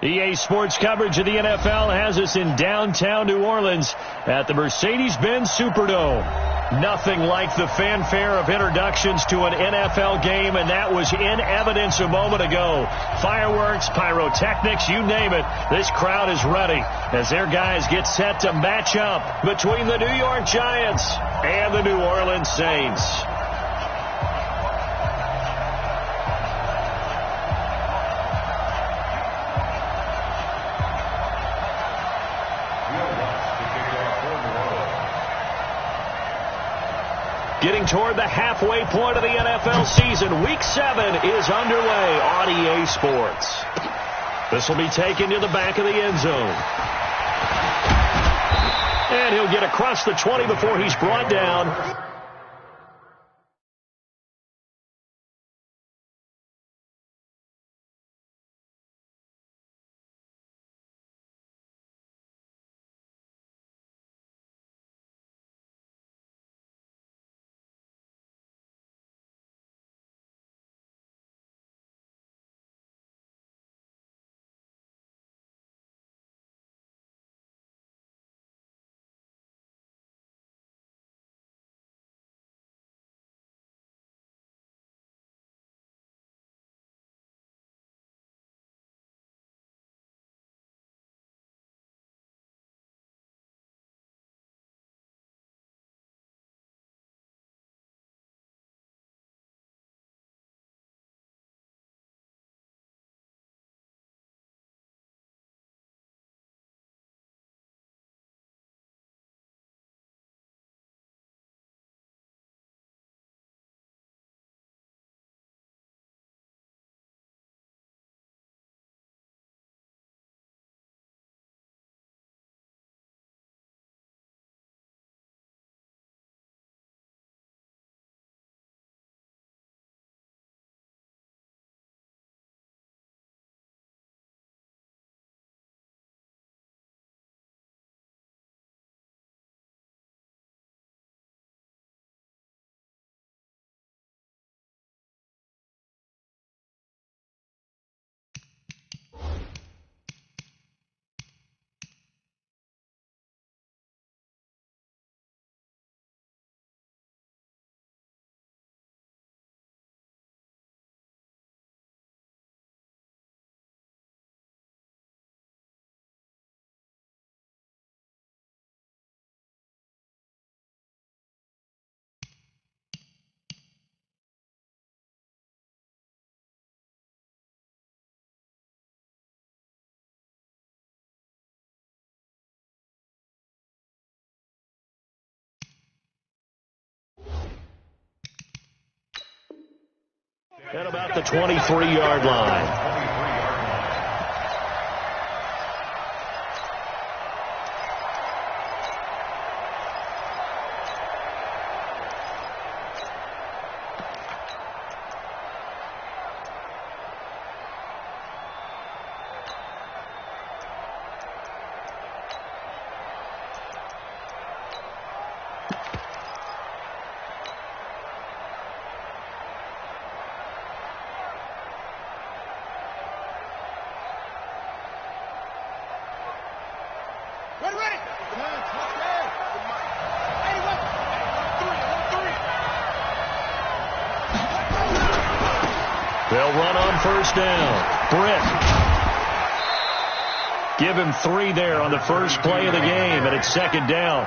EA Sports coverage of the NFL has us in downtown New Orleans at the Mercedes-Benz Superdome. Nothing like the fanfare of introductions to an NFL game, and that was in evidence a moment ago. Fireworks, pyrotechnics, you name it. This crowd is ready as their guys get set to match up between the New York Giants and the New Orleans Saints. Getting toward the halfway point of the NFL season, Week 7 is underway on EA Sports. This will be taken to the back of the end zone. And he'll get across the 20 before he's brought down. At about the 23-yard line. They'll run on first down. Britt. Give him 3 there on the first play of the game, and it's second down.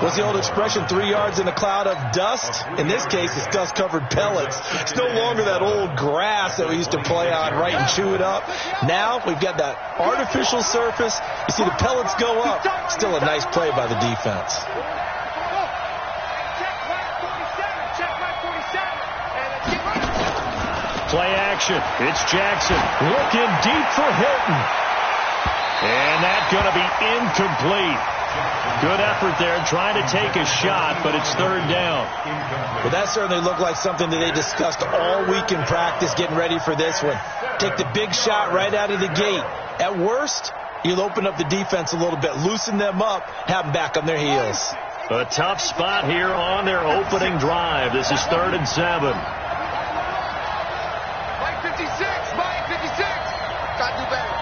What's the old expression, 3 yards in a cloud of dust? In this case, it's dust-covered pellets. It's no longer that old grass that we used to play on, right, and chew it up. Now we've got that artificial surface. You see the pellets go up. Still a nice play by the defense. Play action. It's Jackson looking deep for Hilton. And that's going to be incomplete. Good effort there trying to take a shot, but it's third down. Well, that certainly looked like something that they discussed all week in practice getting ready for this one. Take the big shot right out of the gate. At worst, you'll open up the defense a little bit, loosen them up, have them back on their heels. A tough spot here on their opening drive. This is 3rd and 7. Mike 56, Mike 56. Got to do better.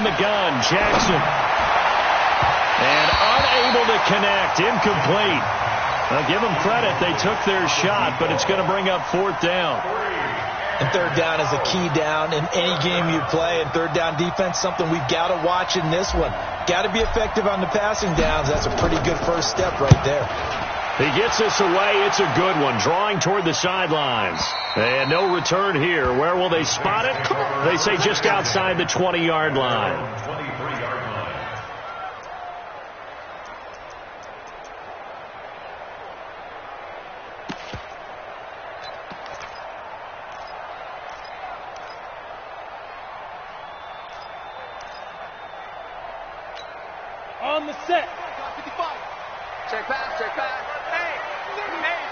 from the gun. Jackson. And unable to connect. Incomplete. Now, give them credit. They took their shot, but it's going to bring up 4th down. And 3rd down is a key down in any game you play. And 3rd down defense, something we've got to watch in this one. Got to be effective on the passing downs. That's a pretty good first step right there. He gets this away. It's a good one. Drawing toward the sidelines. And no return here. Where will they spot it? They say just outside the 20-yard line. On the set. 55. Check pass, check pass. Hey,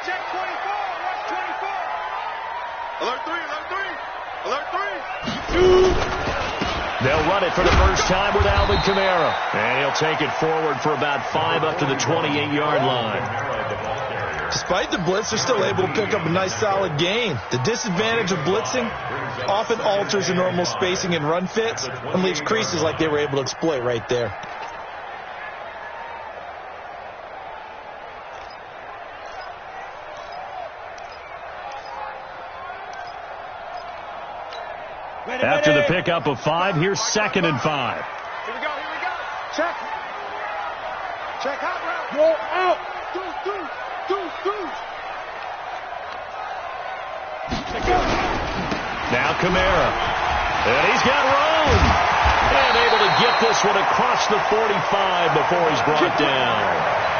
check 24. Watch 24. Alert 3, alert 3. Alert 3. They'll run it for the first time with Alvin Kamara. And he'll take it forward for about 5 up to the 28-yard line. Despite the blitz, they're still able to pick up a nice solid gain. The disadvantage of blitzing often alters the normal spacing and run fits and leaves creases like they were able to exploit right there. After the pickup of 5, here's 2nd and 5. Here we go. Check. Check out route. Go out. Now Kamara. And he's got room. And able to get this one across the 45 before he's brought down.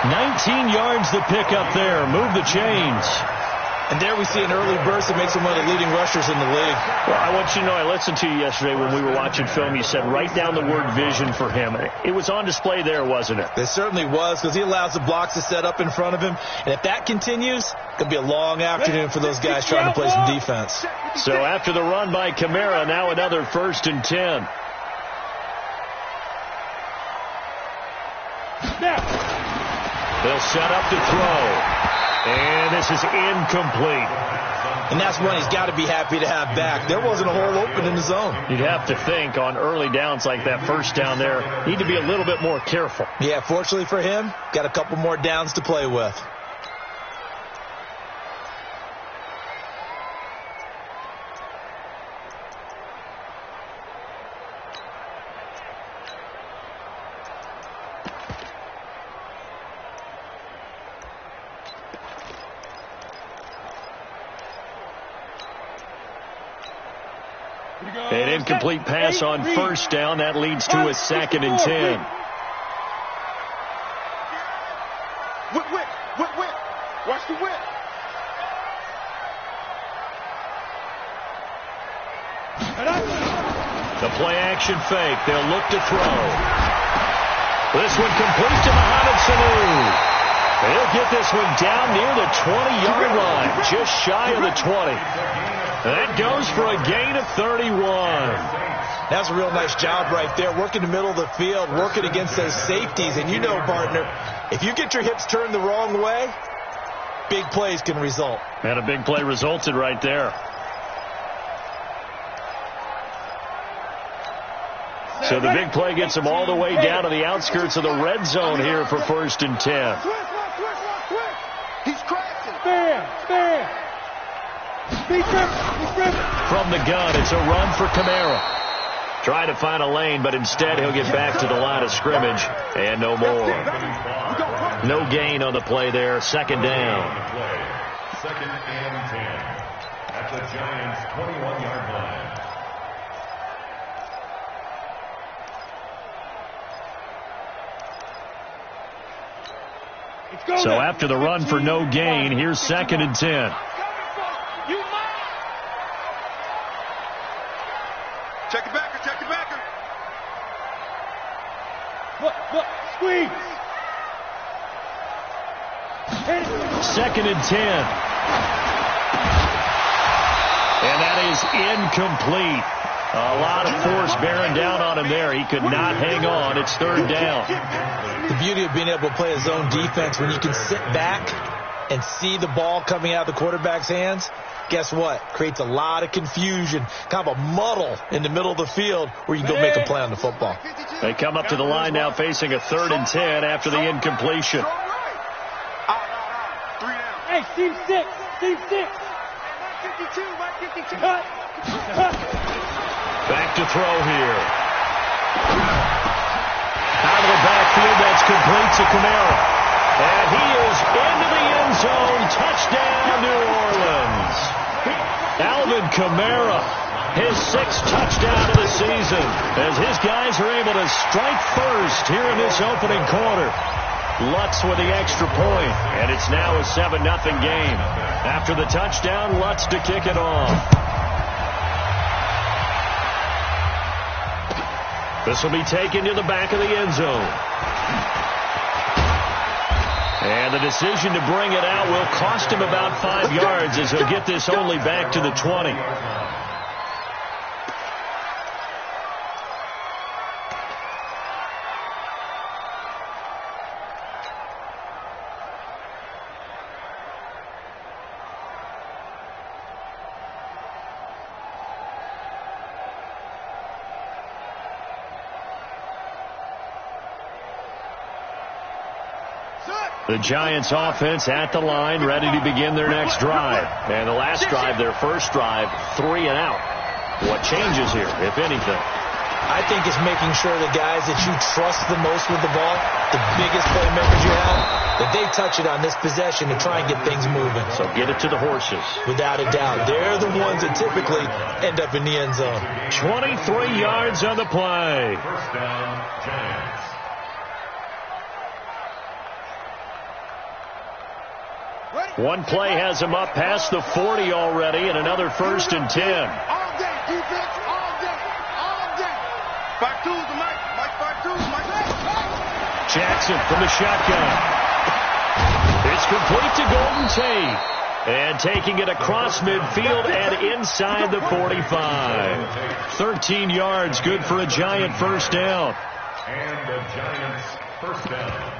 19 yards to pick up there. Move the chains. And there we see an early burst that makes him one of the leading rushers in the league. Well, I want you to know, I listened to you yesterday when we were watching film. You said write down the word vision for him. It was on display there, wasn't it? It certainly was, because he allows the blocks to set up in front of him. And if that continues, it'll be a long afternoon for those guys trying to play some defense. So after the run by Kamara, now another 1st and 10. They'll set up to throw. And this is incomplete. And that's one he's got to be happy to have back. There wasn't a hole open in the zone. You'd have to think on early downs like that, first down there, need to be a little bit more careful. Yeah, fortunately for him, got a couple more downs to play with. An incomplete pass on 1st down. That leads to a 2nd and 10. Whip. Watch the whip. The play action fake. They'll look to throw. This one complete to Mohamed Sanu. He'll get this one down near the 20-yard line, just shy of the 20. That goes for a gain of 31. That's a real nice job right there, working the middle of the field, working against those safeties. And you know, partner, if you get your hips turned the wrong way, big plays can result. And a big play resulted right there. So the big play gets him all the way down to the outskirts of the red zone here for 1st and 10. He's crashing. Stand. From the gun, it's a run for Kamara. Trying to find a lane, but instead he'll get back to the line of scrimmage. And no more. No gain on the play there. 2nd down. 2nd and 10 at the Giants' 21-yard line. So after the run for no gain, here's 2nd and 10. Check it back. Look, squeeze. 2nd and 10. And that is incomplete. A lot of force bearing down on him there. He could not hang on. It's 3rd down. The beauty of being able to play a zone defense when you can sit back and see the ball coming out of the quarterback's hands, guess what? Creates a lot of confusion, kind of a muddle in the middle of the field where you can go make a play on the football. They come up to the line now facing a 3rd and 10 after the incompletion. Hey, team 6. Team 6. 52, Mike 52. Cut. Back to throw here. Out of the backfield, that's complete to Kamara. And he is into the end zone. Touchdown, New Orleans. Alvin Kamara, his 6th touchdown of the season, as his guys are able to strike first here in this opening quarter. Lutz with the extra point, and it's now a 7-0 game. After the touchdown, Lutz to kick it off. This will be taken to the back of the end zone. And the decision to bring it out will cost him about 5 yards as he'll get this only back to the 20. The Giants offense at the line, ready to begin their next drive. And the last drive, their first drive, 3 and out. What changes here, if anything? I think it's making sure the guys that you trust the most with the ball, the biggest playmakers you have, that they touch it on this possession to try and get things moving. So get it to the horses. Without a doubt. They're the ones that typically end up in the end zone. 23 yards on the play. First down, Giants. One play has him up past the 40 already, and another 1st and 10. All day, defense, all day, all day. 5-2s to Mike. Mike 5-2s, Mike. Jackson from the shotgun. It's complete to Golden Tate. And taking it across midfield and inside the 45. 13 yards, good for a Giant first down. And the Giants first down.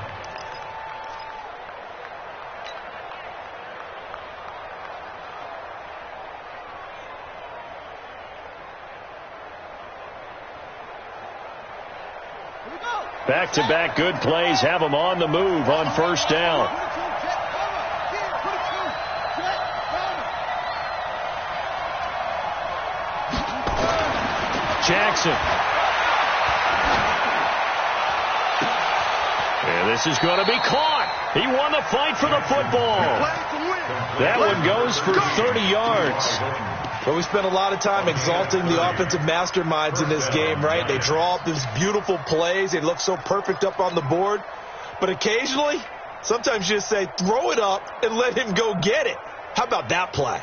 Back-to-back good plays have them on the move on first down. Jackson. And this is going to be caught. He won the fight for the football. That one goes for 30 yards. But we spent a lot of time exalting the offensive masterminds in this game, right? They draw up these beautiful plays. They look so perfect up on the board. But occasionally, sometimes you just say, throw it up and let him go get it. How about that play?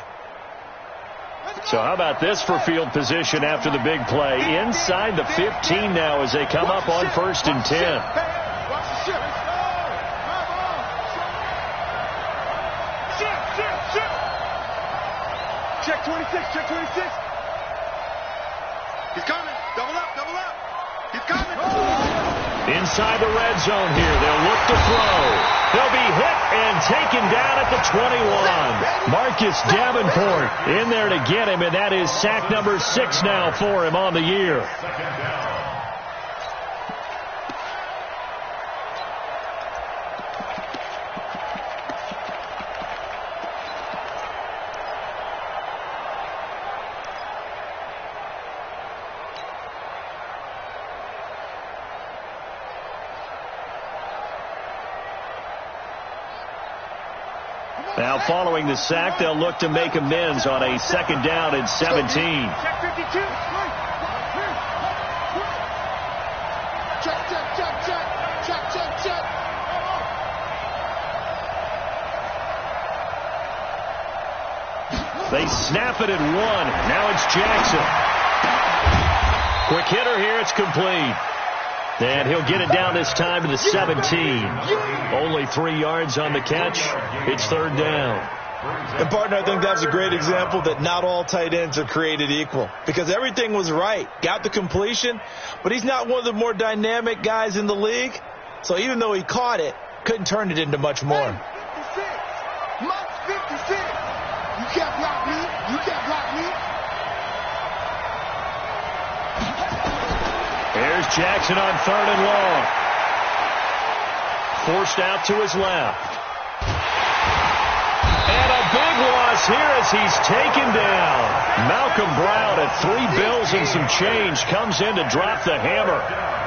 So how about this for field position after the big play? Inside the 15 now as they come up on 1st and 10. Check 26, check 26. He's coming. Double up, double up. He's coming. Inside the red zone here. They'll look to throw. They'll be hit and taken down at the 21. Marcus Davenport in there to get him, and that is sack number 6 now for him on the year. Second down. Now following the sack, they'll look to make amends on a 2nd down and 17. Check 52. Check, check, check, check. Check, check, check. They snap it at 1. Now it's Jackson. Quick hitter here. It's complete. And he'll get it down this time to the 17. Only 3 yards on the catch. It's 3rd down. And, partner, I think that's a great example that not all tight ends are created equal. Because everything was right. Got the completion, but he's not one of the more dynamic guys in the league. So even though he caught it, couldn't turn it into much more. Mike Jackson on 3rd and long. Forced out to his left. And a big loss here as he's taken down. Malcolm Brown at 3 bills and some change comes in to drop the hammer.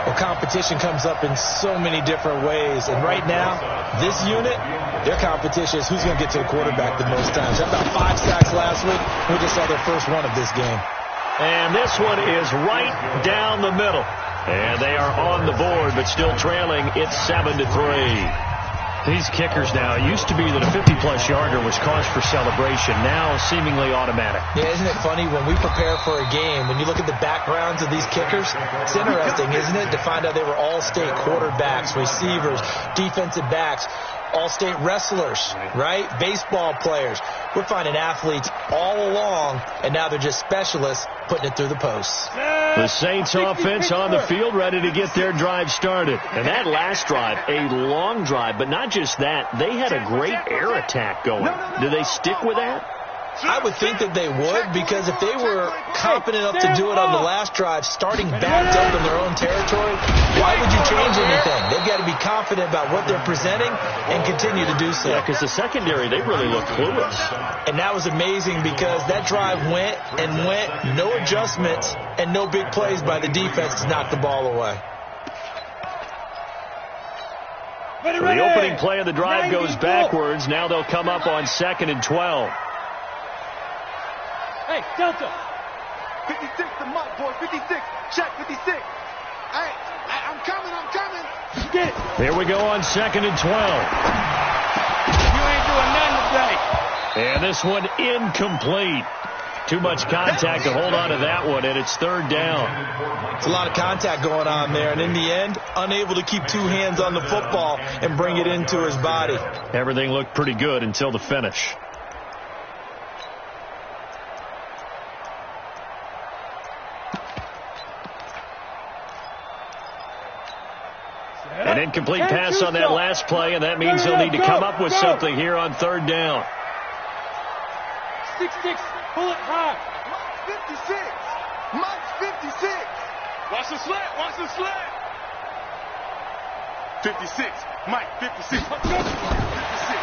Well, competition comes up in so many different ways. And right now, this unit, their competition is who's going to get to the quarterback the most times. About 5 sacks last week. We just saw their first one of this game. And this one is right down the middle. And they are on the board, but still trailing. It's 7-3. These kickers now, it used to be that a 50-plus yarder was cause for celebration. Now seemingly automatic. Yeah, isn't it funny when we prepare for a game, when you look at the backgrounds of these kickers, it's interesting, isn't it, to find out they were all-state quarterbacks, receivers, defensive backs, all-state wrestlers, right? Baseball players. We're finding athletes all along, and now they're just specialists putting it through the posts. The Saints offense on the field, ready to get their drive started. And that last drive, a long drive, but not just that. They had a great air attack going. Do they stick with that? I would think that they would, because if they were confident enough to do it on the last drive, starting backed up in their own territory, why would you change anything? They've got to be confident about what they're presenting and continue to do so. Yeah, because the secondary, they really look clueless. And that was amazing because that drive went and went, no adjustments and no big plays by the defense to knock the ball away. So the opening play of the drive goes backwards. Now they'll come up on 2nd and 12. Hey, Delta. 56 to Mutt, boy. 56. Check 56. Hey, I'm coming. Get it. Here we go on 2nd and 12. You ain't doing nothing today. And this one incomplete. Too much contact to hold on to that one, and it's 3rd down. It's a lot of contact going on there, and in the end, unable to keep 2 hands on the football and bring it into his body. Everything looked pretty good until the finish. An incomplete pass on that last play, and that means they'll need to come up with something here on 3rd down. 6-6, pull it high. 56. Mike's 56. Watch the slant. 56. Mike, 56. 56.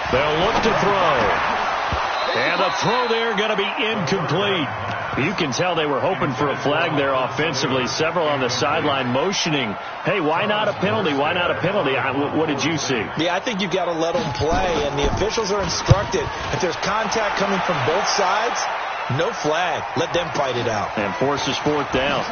They'll look to throw. And the throw there going to be incomplete. You can tell they were hoping for a flag there offensively. Several on the sideline motioning, hey, why not a penalty? Why not a penalty? What did you see? Yeah, I think you've got to let them play, and the officials are instructed. If there's contact coming from both sides, no flag. Let them fight it out. And forces 4th down.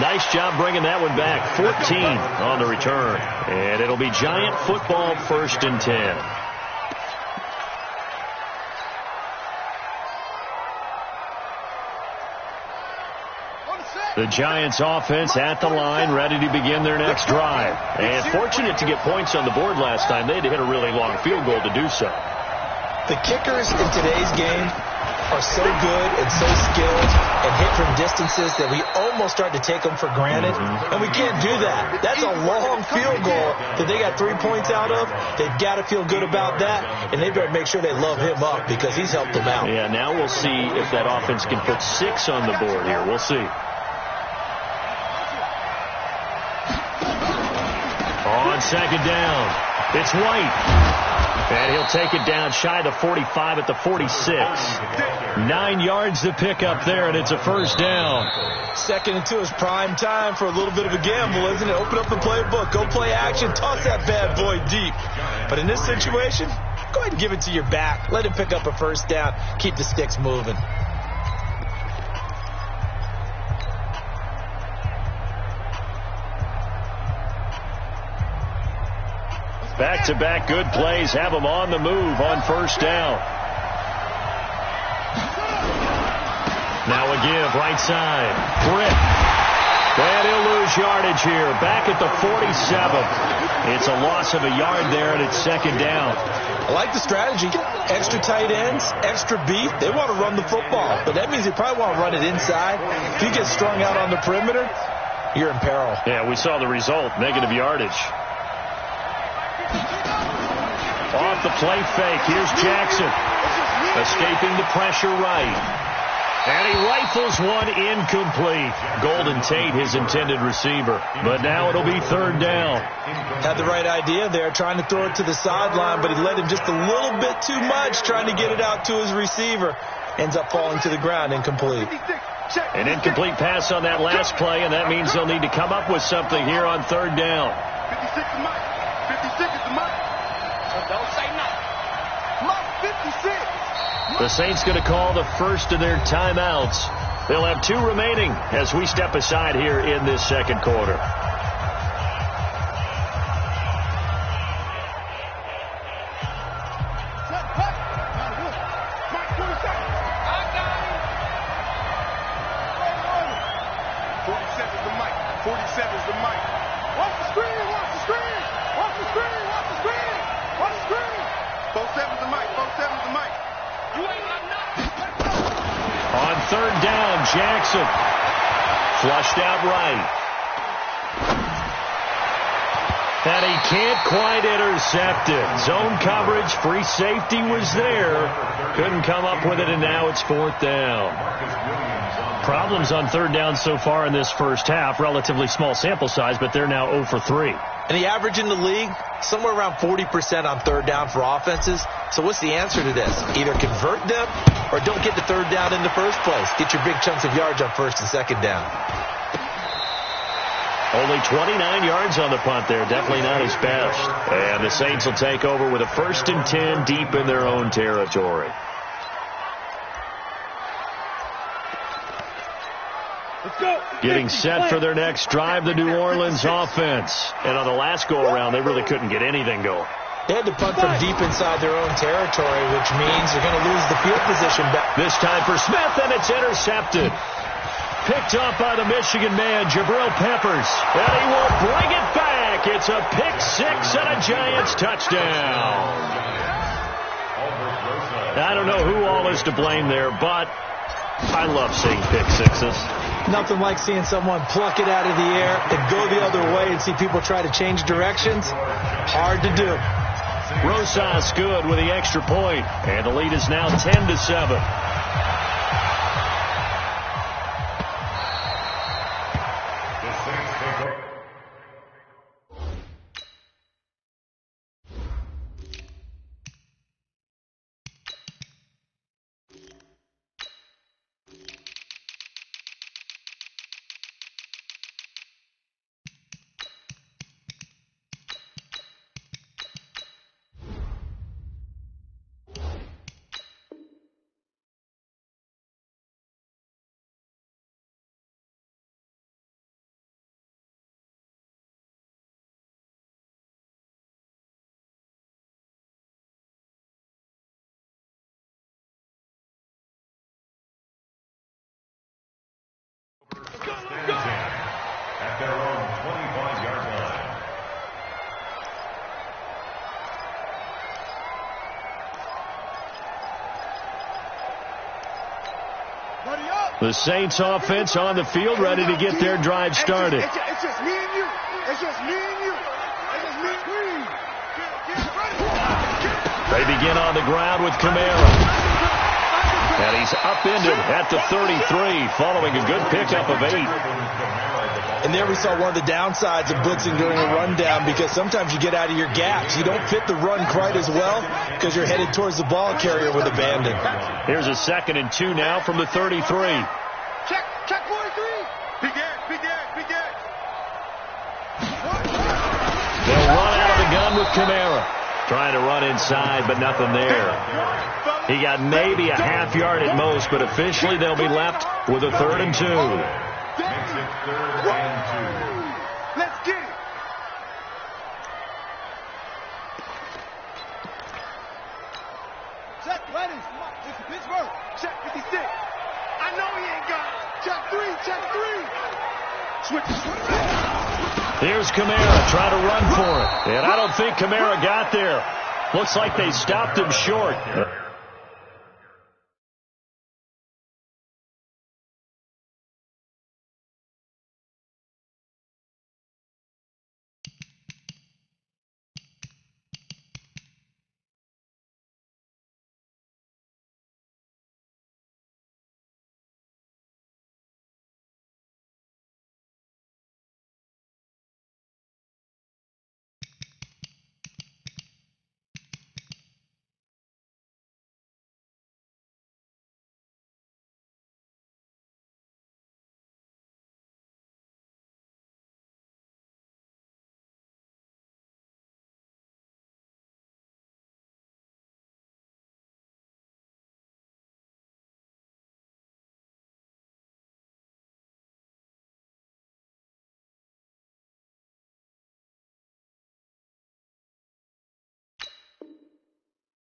Nice job bringing that one back. 14 on the return. And it'll be Giant football, 1st and 10. The Giants offense at the line, ready to begin their next drive. And fortunate to get points on the board last time. They had to hit a really long field goal to do so. The kickers in today's game are so good and so skilled and hit from distances that we almost start to take them for granted. And we can't do that. That's a long field goal that they got 3 points out of. They've got to feel good about that, and they better make sure they love him up because he's helped them out. Yeah, now we'll see if that offense can put 6 on the board here. We'll see. On 2nd down, it's White. And he'll take it down shy of the 45 at the 46. 9 yards to pick up there, and it's a 1st down. 2nd and 2 is prime time for a little bit of a gamble, isn't it? Open up the playbook. Go play action. Toss that bad boy deep. But in this situation, go ahead and give it to your back. Let him pick up a 1st down. Keep the sticks moving. Back-to-back good plays have them on the move on 1st down. Now a give, right side. Britt. And he'll lose yardage here. Back at the 47. It's a loss of a yard there, and it's 2nd down. I like the strategy. Extra tight ends, extra beef. They want to run the football, but that means they probably want to run it inside. If you get strung out on the perimeter, you're in peril. Yeah, we saw the result, negative yardage. Off the play fake. Here's Jackson. Escaping the pressure right. And he rifles one incomplete. Golden Tate, his intended receiver. But now it'll be third down. Had the right idea there, trying to throw it to the sideline, but he led him just a little bit too much, trying to get it out to his receiver. Ends up falling to the ground, incomplete. An incomplete pass on that last play, and that means they'll need to come up with something here on third down. 56 is Mike. 56 is the Mike. Don't say nothing. Mike, 56. The Saints going to call the first of their timeouts. They'll have 2 remaining as we step aside here in this second quarter. On third down, Jackson. Flushed out right. And he can't quite intercept it. Zone coverage, free safety was there. Couldn't come up with it, and now it's fourth down. Problems on third down so far in this first half. Relatively small sample size, but they're now 0 for 3. And the average in the league, somewhere around 40% on third down for offenses. So what's the answer to this? Either convert them or don't get the third down in the first place. Get your big chunks of yards on first and second down. Only 29 yards on the punt there. Definitely not his best. And the Saints will take over with a 1st and 10 deep in their own territory. Getting set for their next drive, the New Orleans offense. And on the last go-around, they really couldn't get anything going. They had to punt from deep inside their own territory, which means they're going to lose the field position back. This time for Smith, and it's intercepted. Picked up by the Michigan man, Jabril Peppers. And he will bring it back. It's a pick 6 and a Giants touchdown. I don't know who all is to blame there, but I love seeing pick 6s. Nothing like seeing someone pluck it out of the air and go the other way and see people try to change directions. Hard to do. Rosas good with the extra point, and the lead is now 10-7. At their own 25-yard line. The Saints offense on the field, ready to get their drive started. It's just me and you. It's just me and you. It's just me and you. They begin on the ground with Kamara. And he's upended at the 33, following a good pickup of 8. And there we saw one of the downsides of blitzing during a rundown, because sometimes you get out of your gaps. You don't fit the run quite as well because you're headed towards the ball carrier with abandon. Here's a 2nd and 2 now from the 33. Check 43. Big Ed. They'll run out of the gun with Kamara. Trying to run inside, but nothing there. He got maybe a half yard at most, but officially they'll be left with a 3rd and 2. Makes it 3rd and 2. Let's get it. Check, ready. It's Pittsburgh. Check 56. I know he ain't got it. Check 3. Here's Kamara trying to run for it. And I don't think Kamara got there. Looks like they stopped him short.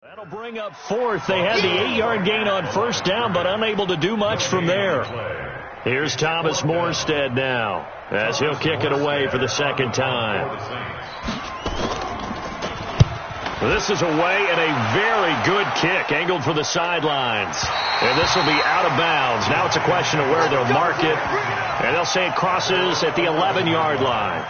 That'll bring up fourth. They had the 8-yard gain on first down, but unable to do much from there. Here's Thomas Morstead now, as he'll kick it away for the second time. This is away and a very good kick, angled for the sidelines. And this will be out of bounds. Now it's a question of where they'll mark it, and they'll say it crosses at the 11-yard line.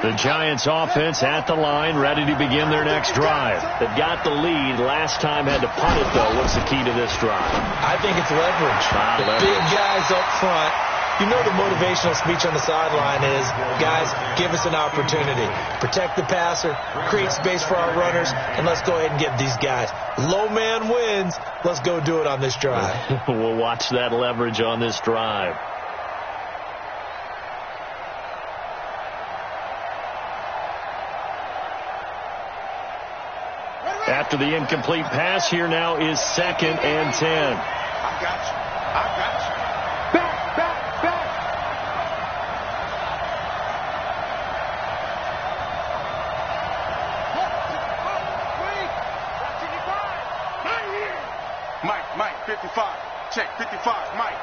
The Giants offense at the line, ready to begin their next drive. They've got the lead. Last time had to punt it, though. What's the key to this drive? I think it's leverage. The big guys up front. You know the motivational speech on the sideline is, guys, give us an opportunity. Protect the passer, create space for our runners, and let's go ahead and get these guys. Low man wins. Let's go do it on this drive. We'll watch that leverage on this drive. After the incomplete pass, here now is 2nd and 10. I got you. I got you. Back, back, back. Mike, 55. Check, 55. Mike.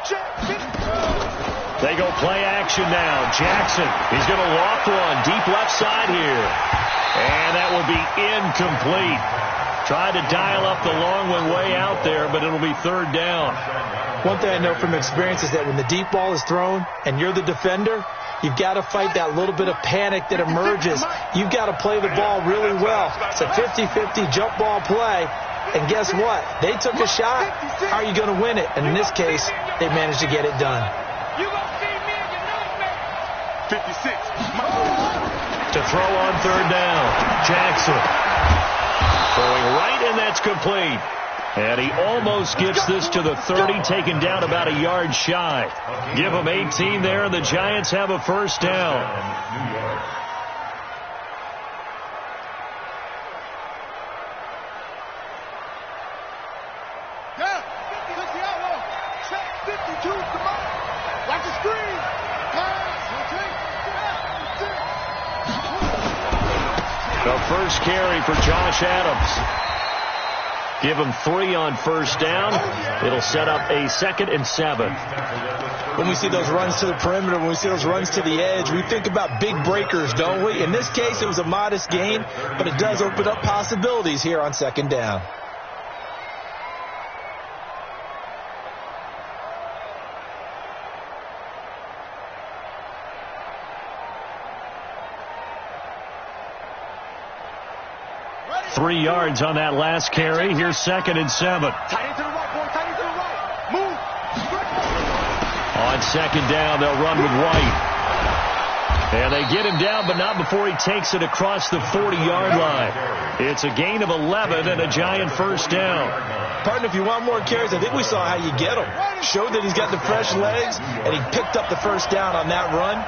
Check, 55. They go play action now. Jackson, he's going to loft one deep left side here. And that will be incomplete. Tried to dial up the long one way out there, but it'll be 3rd down. One thing I know from experience is that when the deep ball is thrown and you're the defender, you've got to fight that little bit of panic that emerges. You've got to play the ball really well. It's a 50-50 jump ball play. And guess what? They took a shot. How are you going to win it? And in this case, they managed to get it done. 56. To throw on 3rd down. Jackson throwing right, and that's complete. And he almost gets this to the 30, taken down about a yard shy. Give him 18 there, and the Giants have a 1st down. The first carry for Josh Adams. Give him 3 on 1st down. It'll set up a 2nd and 7. When we see those runs to the perimeter, when we see those runs to the edge, we think about big breakers, don't we? In this case, it was a modest gain, but it does open up possibilities here on 2nd down. Three yards on that last carry. Here's 2nd and 7. Tight end to the right, boy. Tight end to the right. Move. On 2nd down, they'll run with White. And they get him down, but not before he takes it across the 40-yard line. It's a gain of 11 and a Giant 1st down. Partner, if you want more carries, I think we saw how you get him. Showed that he's got the fresh legs, and he picked up the 1st down on that run.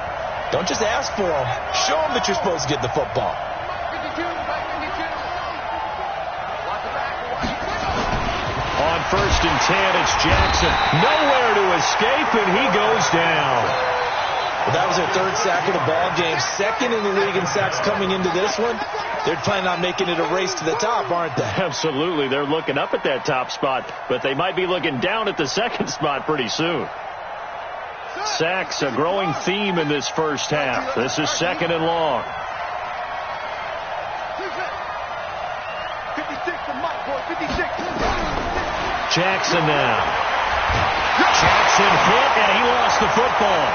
Don't just ask for him. Show him that you're supposed to get the football. On 1st and 10, it's Jackson. Nowhere to escape, and he goes down. Well, that was their 3rd sack of the ball game. 2nd in the league in sacks coming into this one. They're planning on making it a race to the top, aren't they? Absolutely. They're looking up at that top spot, but they might be looking down at the 2nd spot pretty soon. Sacks, a growing theme in this first half. This is 2nd and long. 56 for Mike, boy. 56. Jackson now. Jackson hit, and he lost the football.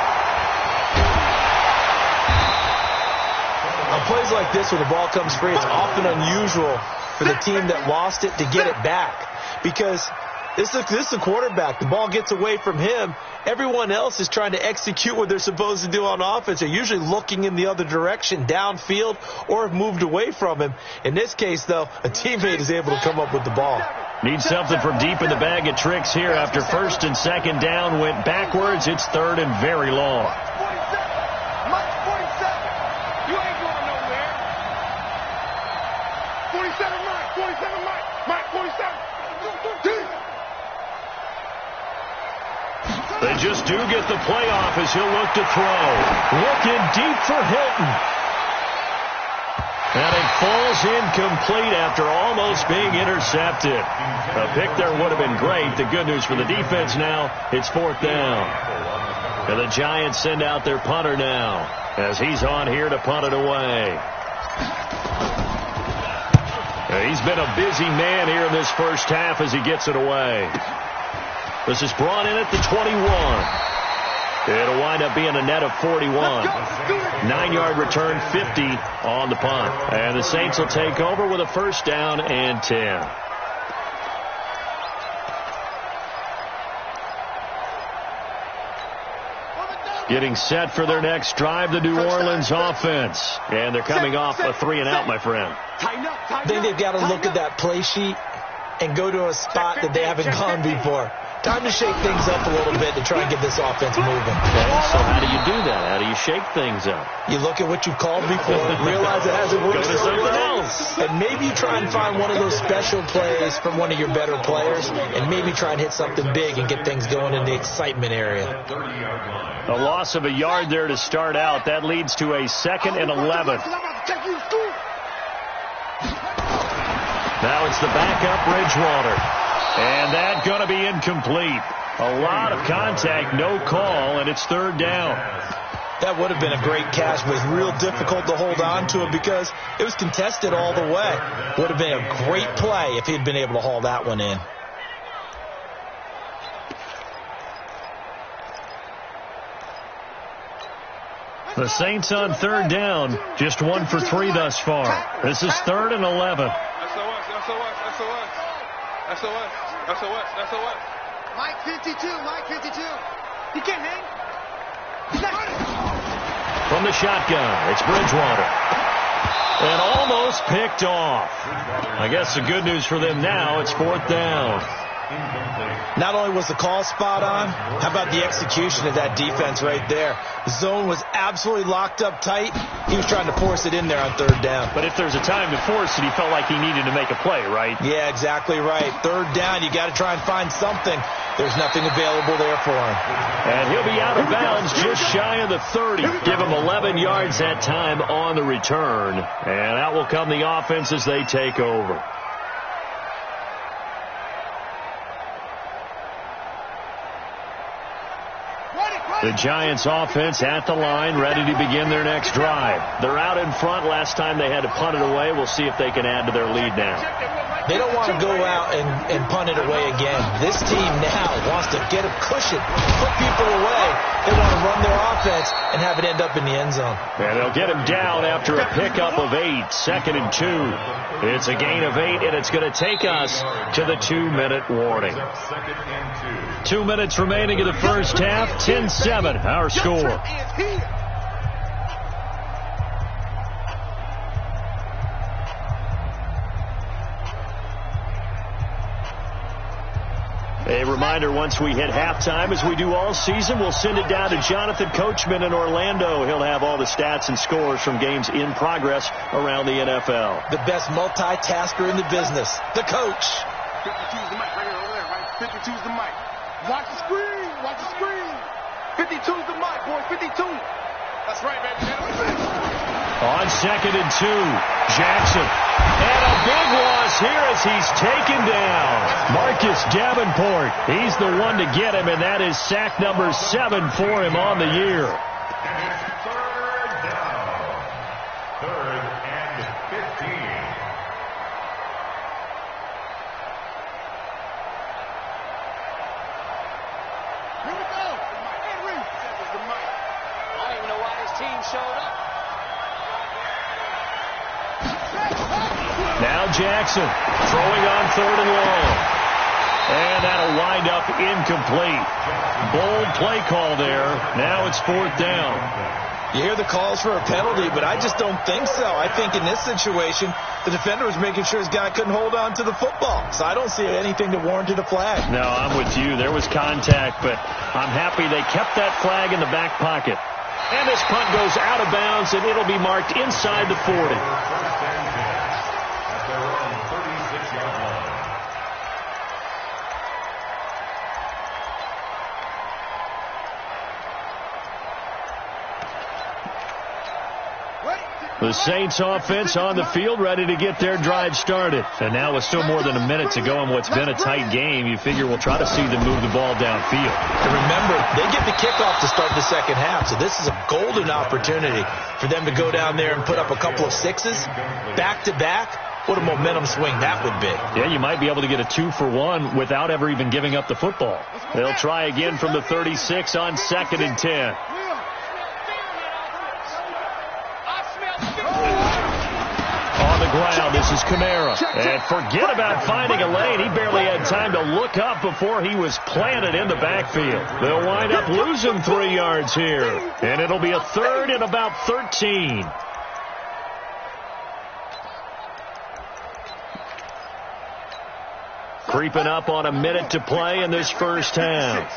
On plays like this, when the ball comes free, it's often unusual for the team that lost it to get it back. Because this is a quarterback. The ball gets away from him. Everyone else is trying to execute what they're supposed to do on offense. They're usually looking in the other direction, downfield, or have moved away from him. In this case, though, a teammate is able to come up with the ball. Need something from deep in the bag of tricks here. After 1st and 2nd down went backwards, it's 3rd and very long. Mike, 47. You ain't going nowhere. 47, Mike. 47, Mike. Mike, 47. The just do get the play off as he'll look to throw. Looking deep for Hilton. And it falls incomplete after almost being intercepted. A pick there would have been great. The good news for the defense now, it's 4th down. And the Giants send out their punter now as he's on here to punt it away. He's been a busy man here in this first half as he gets it away. This is brought in at the 21. It'll wind up being a net of 41. 9-yard return, 50 on the punt. And the Saints will take over with a 1st down and 10. Getting set for their next drive, the New Orleans offense. And they're coming off a 3-and-out, my friend. I think they've got to look at that play sheet and go to a spot that they haven't gone before. Time to shake things up a little bit to try and get this offense moving. Okay, so how do you do that? How do you shake things up? You look at what you've called before, realize it hasn't worked so well, and maybe you try and find one of those special plays from one of your better players, and maybe try and hit something big and get things going in the excitement area. A loss of a yard there to start out. That leads to a 2nd and 11. Now it's the backup Bridgewater. And that's going to be incomplete. A lot of contact, no call, and it's 3rd down. That would have been a great catch, but it's real difficult to hold on to it because it was contested all the way. Would have been a great play if he'd been able to haul that one in. The Saints on 3rd down, just 1 for 3 thus far. This is 3rd and 11. SOS. Mike 52. He can't hang. From the shotgun, it's Bridgewater. And almost picked off. I guess the good news for them now, it's 4th down. Not only was the call spot on, how about the execution of that defense right there? The zone was absolutely locked up tight. He was trying to force it in there on 3rd down. But if there's a time to force it, he felt like he needed to make a play, right? Yeah, exactly right. 3rd down, you got to try and find something. There's nothing available there for him. And he'll be out of bounds just shy of the 30. Give him 11 yards that time on the return. And out will come the offense as they take over. The Giants offense at the line, ready to begin their next drive. They're out in front. Last time they had to punt it away. We'll see if they can add to their lead now. They don't want to go out and punt it away again. This team now wants to get a cushion, put people away. They want to run their offense and have it end up in the end zone. And they'll get him down after a pickup of 8, 2nd and 2. It's a gain of 8, and it's going to take us to the 2-minute warning. 2 minutes remaining in the first half, 10-7, our score. A reminder, once we hit halftime, as we do all season, we'll send it down to Jonathan Coachman in Orlando. He'll have all the stats and scores from games in progress around the NFL. The best multitasker in the business, the coach. 52's the mic right here, over there, right? 52's the mic. Watch the screen. 52's the mic, boys, 52. That's right, baby. On 2nd and 2, Jackson. And a big loss here as he's taken down. Marcus Davenport. He's the one to get him, and that is sack number 7 for him on the year. And it's 3rd down. 3rd and 15. Here we go. Henry. I don't even know why this team showed up. Now Jackson throwing on 3rd and long. And that'll wind up incomplete. Bold play call there. Now it's 4th down. You hear the calls for a penalty, but I just don't think so. I think in this situation, the defender was making sure his guy couldn't hold on to the football. So I don't see anything that warranted a flag. No, I'm with you. There was contact, but I'm happy they kept that flag in the back pocket. And this punt goes out of bounds, and it'll be marked inside the 40. At their own 36-yard line. 36 The Saints offense on the field, ready to get their drive started. And now with still more than a minute to go in what's been a tight game, you figure we'll try to see them move the ball downfield. And remember, they get the kickoff to start the second half, so this is a golden opportunity for them to go down there and put up a couple of sixes back-to-back. What a momentum swing that would be. Yeah, you might be able to get a 2-for-1 without ever even giving up the football. They'll try again from the 36 on 2nd and 10. On the ground, this is Kamara. And forget about finding a lane. He barely had time to look up before he was planted in the backfield. They'll wind up losing 3 yards here. And it'll be a 3rd and about 13. Creeping up on a minute to play in this first half.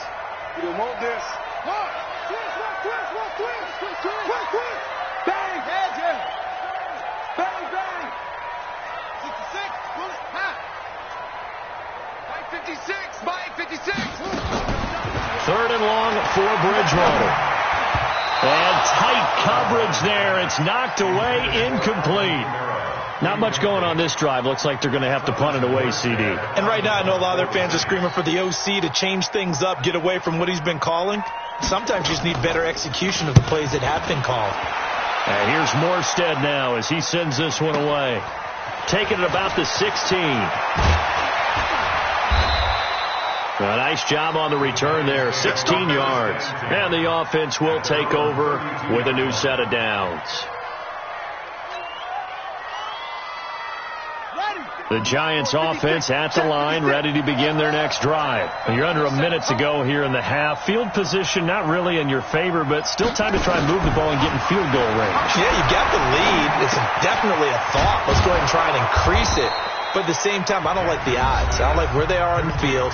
You want this. Bang! Bang, bang! 66, bullet, hot. Mike 56, Mike 56. 3rd and long for Bridgewater. And tight coverage there. It's knocked away, incomplete. Not much going on this drive. Looks like they're going to have to punt it away, CD. And right now I know a lot of their fans are screaming for the OC to change things up, get away from what he's been calling. Sometimes you just need better execution of the plays that have been called. And here's Morstead now as he sends this one away. Taking it about the 16. A nice job on the return there. 16 yards. And the offense will take over with a new set of downs. The Giants offense at the line, ready to begin their next drive. You're under a minute to go here in the half. Field position not really in your favor, but still time to try and move the ball and get in field goal range. Yeah, you got the lead. It's definitely a thought. Let's go ahead and try and increase it. But at the same time, I don't like the odds. I don't like where they are in the field.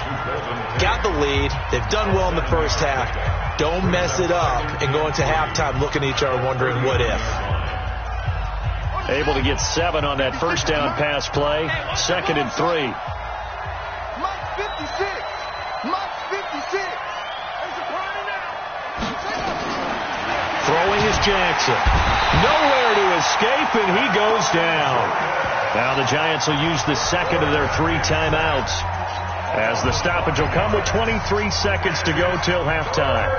Got the lead. They've done well in the first half. Don't mess it up and go into halftime looking at each other wondering what if. Able to get 7 on that first down pass play. 2nd and 3. Mike 56. Mike 56. There's a party now. Throwing is Jackson. Nowhere to escape, and he goes down. Now the Giants will use the second of their 3 timeouts, as the stoppage will come with 23 seconds to go till halftime.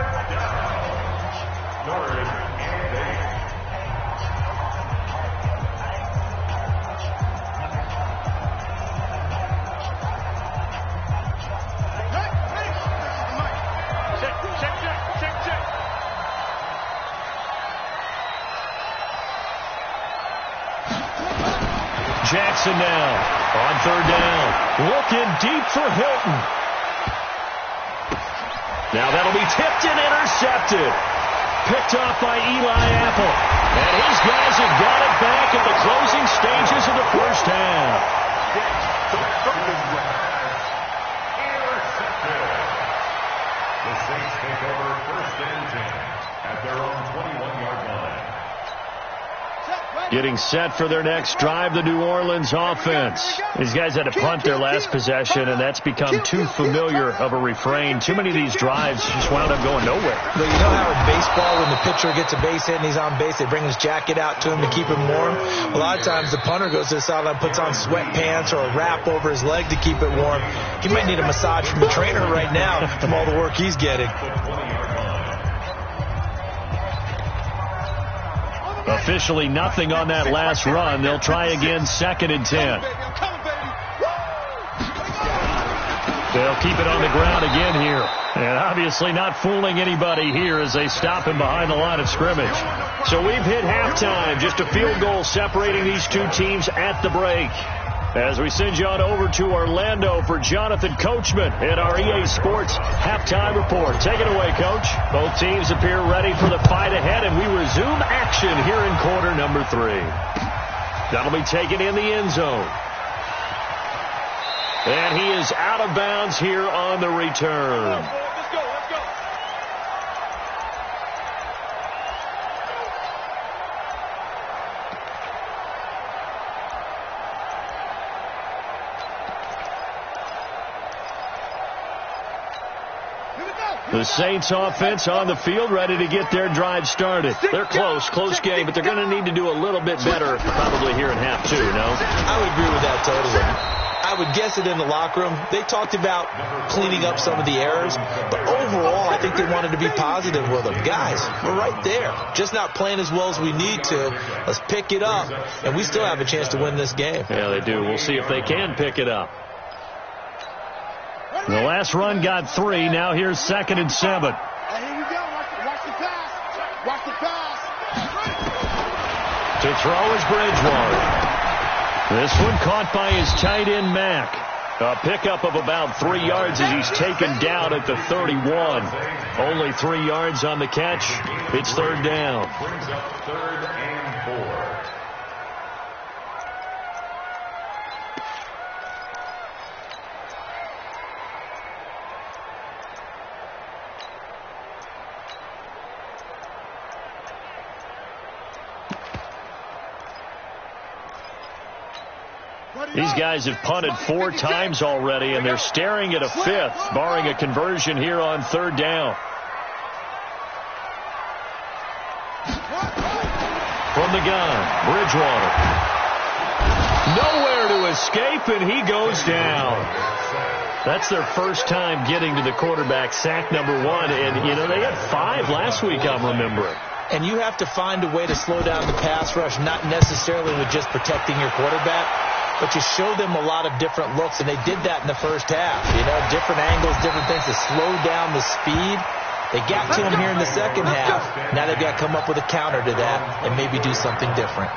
Jackson now on 3rd down. Looking deep for Hilton. Now that'll be tipped and intercepted. Picked off by Eli Apple. And his guys have got it back in the closing stages of the first half. The Saints take over 1st and 10 at their own 21-yard line. Getting set for their next drive, the New Orleans offense. These guys had to punt their last possession, and that's become too familiar of a refrain. Too many of these drives just wound up going nowhere. But you know how in baseball, when the pitcher gets a base hit and he's on base, they bring his jacket out to him to keep him warm? A lot of times the punter goes to the sideline, puts on sweatpants or a wrap over his leg to keep it warm. He might need a massage from a trainer right now from all the work he's getting. Officially nothing on that last run. They'll try again 2nd and 10. They'll keep it on the ground again here. And obviously not fooling anybody here as they stop him behind the line of scrimmage. So we've hit halftime. Just a field goal separating these two teams at the break. As we send you on over to Orlando for Jonathan Coachman in our EA Sports Halftime Report. Take it away, Coach. Both teams appear ready for the fight ahead, and we resume action here in quarter number 3. That'll be taken in the end zone. And he is out of bounds here on the return. Let's go. Here we go. The Saints offense on the field, ready to get their drive started. They're close game, but they're going to need to do a little bit better probably here in half two, no? I would agree with that totally. I would guess it in the locker room. They talked about cleaning up some of the errors, but overall, I think they wanted to be positive with them. Guys, we're right there. Just not playing as well as we need to. Let's pick it up, and we still have a chance to win this game. Yeah, they do. We'll see if they can pick it up. The last run got 3. Now here's 2nd and 7. Hey, here we go. Watch the pass. Watch the pass. To throw is Bridgewater. This one caught by his tight end, Mack. A pickup of about 3 yards as he's taken down at the 31. Only 3 yards on the catch. It's 3rd down. Brings up 3rd and 4. These guys have punted 4 times already, and they're staring at a 5th, barring a conversion here on 3rd down. From the gun, Bridgewater. Nowhere to escape, and he goes down. That's their first time getting to the quarterback, sack number 1. And, you know, they had 5 last week, I'm remembering. And you have to find a way to slow down the pass rush, not necessarily with just protecting your quarterback, but you show them a lot of different looks, and they did that in the first half. You know, different angles, different things to slow down the speed. They got to him here in the second half. Now they've got to come up with a counter to that and maybe do something different.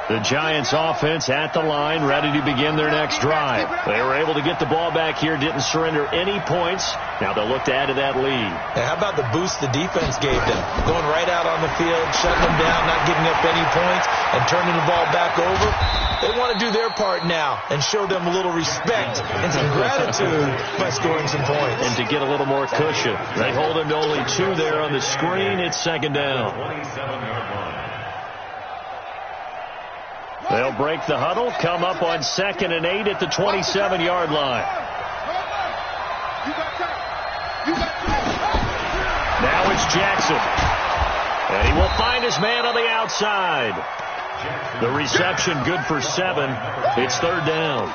The Giants offense at the line, ready to begin their next drive. They were able to get the ball back here, didn't surrender any points. Now they'll look to add to that lead. And how about the boost the defense gave them? Going right out on the field, shutting them down, not giving up any points, and turning the ball back over. They want to do their part now and show them a little respect and some gratitude by scoring some points. And to get a little more cushion. They hold him to only 2 there on the screen. It's 2nd down. 27-yard line. They'll break the huddle, come up on 2nd and 8 at the 27-yard line. Now it's Jackson. And he will find his man on the outside. The reception good for 7. It's 3rd down.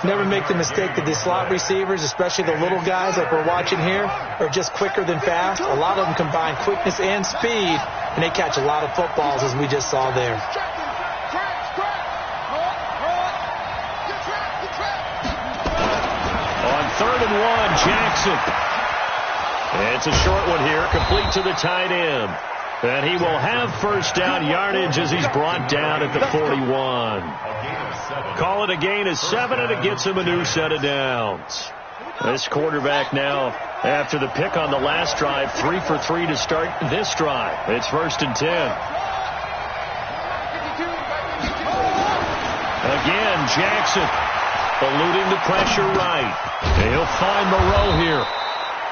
Never make the mistake that the slot receivers, especially the little guys like we're watching here, are just quicker than fast. A lot of them combine quickness and speed, and they catch a lot of footballs, as we just saw there. On 3rd and 1, Jackson. It's a short one here, complete to the tight end. And he will have first down yardage as he's brought down at the 41. Call it a gain of 7, and it gets him a new set of downs. This quarterback now, after the pick on the last drive, 3 for 3 to start this drive. It's 1st and 10. Again, Jackson eluding the pressure right. And he'll find Moreau here.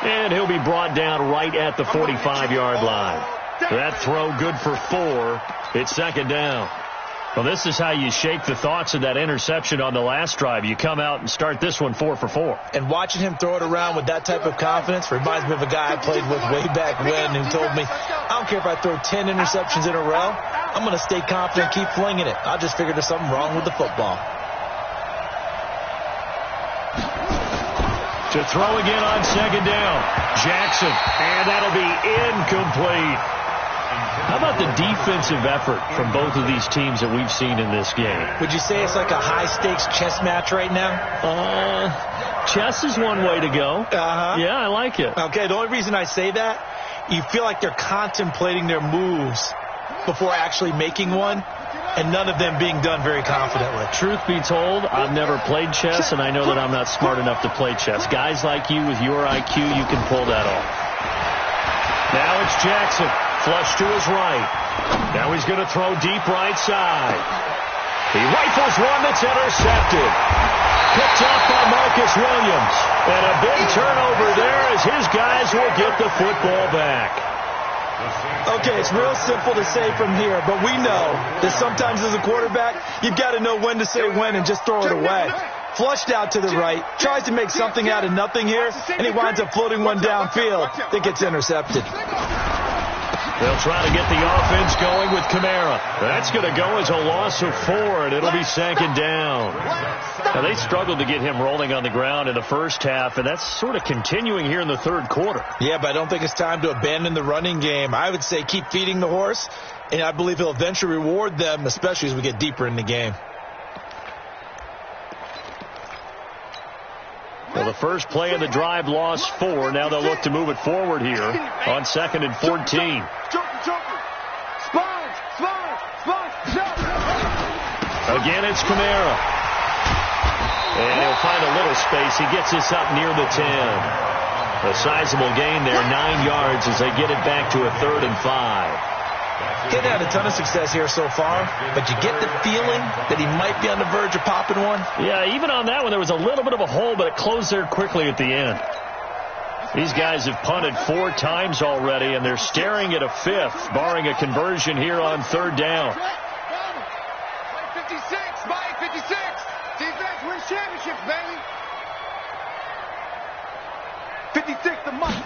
And he'll be brought down right at the 45-yard line. That throw good for 4. It's 2nd down. Well, this is how you shake the thoughts of that interception on the last drive. You come out and start this one 4 for 4. And watching him throw it around with that type of confidence reminds me of a guy I played with way back when who told me, I don't care if I throw 10 interceptions in a row. I'm going to stay confident, keep flinging it. I just figured there's something wrong with the football. To throw again on 2nd down. Jackson. And that'll be incomplete. How about the defensive effort from both of these teams that we've seen in this game? Would you say it's like a high-stakes chess match right now? Chess is one way to go. Yeah, I like it. Okay, the only reason I say that, you feel like they're contemplating their moves before actually making one, and none of them being done very confidently. Truth be told, I've never played chess, and I know that I'm not smart enough to play chess. Guys like you with your IQ, you can pull that off. Now it's Jackson. Flush to his right. Now he's going to throw deep right side. He rifles one that's intercepted. Picked off by Marcus Williams. And a big turnover there as his guys will get the football back. Okay, it's real simple to say from here, but we know that sometimes as a quarterback, you've got to know when to say when and just throw it away. Flushed out to the right, tries to make something out of nothing here, and he winds up floating one downfield that gets intercepted. They'll try to get the offense going with Kamara. That's going to go as a loss of 4, and it'll be second down. Now, they struggled to get him rolling on the ground in the first half, and that's sort of continuing here in the third quarter. Yeah, but I don't think it's time to abandon the running game. I would say keep feeding the horse, and I believe he'll eventually reward them, especially as we get deeper in the game. Well, the first play of the drive lost 4. Now they'll look to move it forward here on 2nd and 14. Again, it's Kamara. And he'll find a little space. He gets this up near the 10. A sizable gain there, 9 yards as they get it back to a 3rd and 5. He's had a ton of success here so far, but you get the feeling that he might be on the verge of popping one. Yeah, even on that one, there was a little bit of a hole, but it closed there quickly at the end. These guys have punted 4 times already, and they're staring at a 5th, barring a conversion here on 3rd down. 56, Mike, 56. Defense wins championships, baby. 56 to Mike.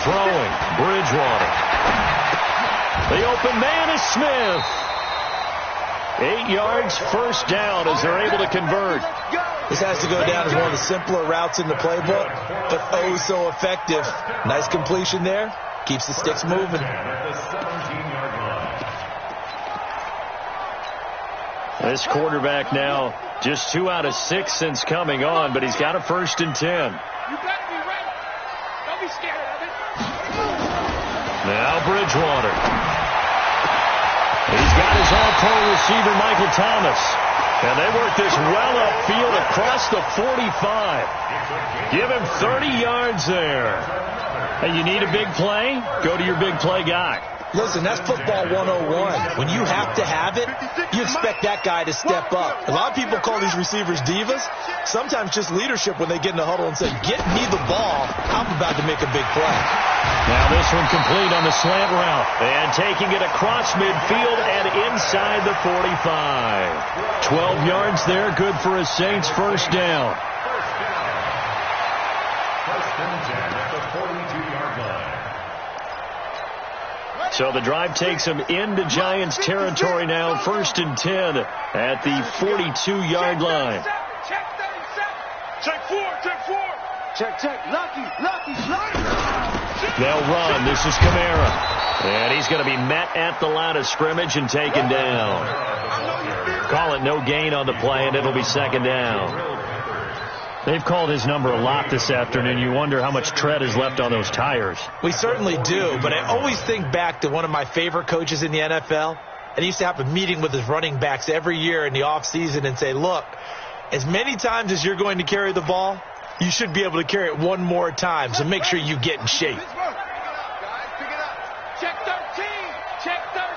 Throwing, Bridgewater. The open man is Smith. 8 yards, first down as they're able to convert. This has to go down as one of the simpler routes in the playbook, but oh so effective. Nice completion there. Keeps the sticks moving. This quarterback now just 2 out of 6 since coming on, but he's got a 1st and 10. You better be ready. Don't be scared of it. Now Bridgewater. He's got his all-pro receiver, Michael Thomas. And they work this well upfield across the 45. Give him 30 yards there. And you need a big play? Go to your big play guy. Listen, that's football 101. When you have to have it, you expect that guy to step up. A lot of people call these receivers divas. Sometimes just leadership when they get in the huddle and say, get me the ball. I'm about to make a big play. Now this one complete on the slant route. And taking it across midfield and inside the 45. 12 yards there, good for a Saints first down. First and 10 at the 42-yard line. So the drive takes them into Giants territory now. 1st and 10 at the 42-yard line. Check 4, check 4. Check. Lucky. They'll run. This is Kamara. And he's going to be met at the line of scrimmage and taken down. Call it no gain on the play, and it'll be 2nd down. They've called his number a lot this afternoon. You wonder how much tread is left on those tires. We certainly do, but I always think back to one of my favorite coaches in the NFL. And he used to have a meeting with his running backs every year in the offseason and say, look, as many times as you're going to carry the ball, you should be able to carry it one more time, so make sure you get in shape. Pick it up. Check 13. Check 13.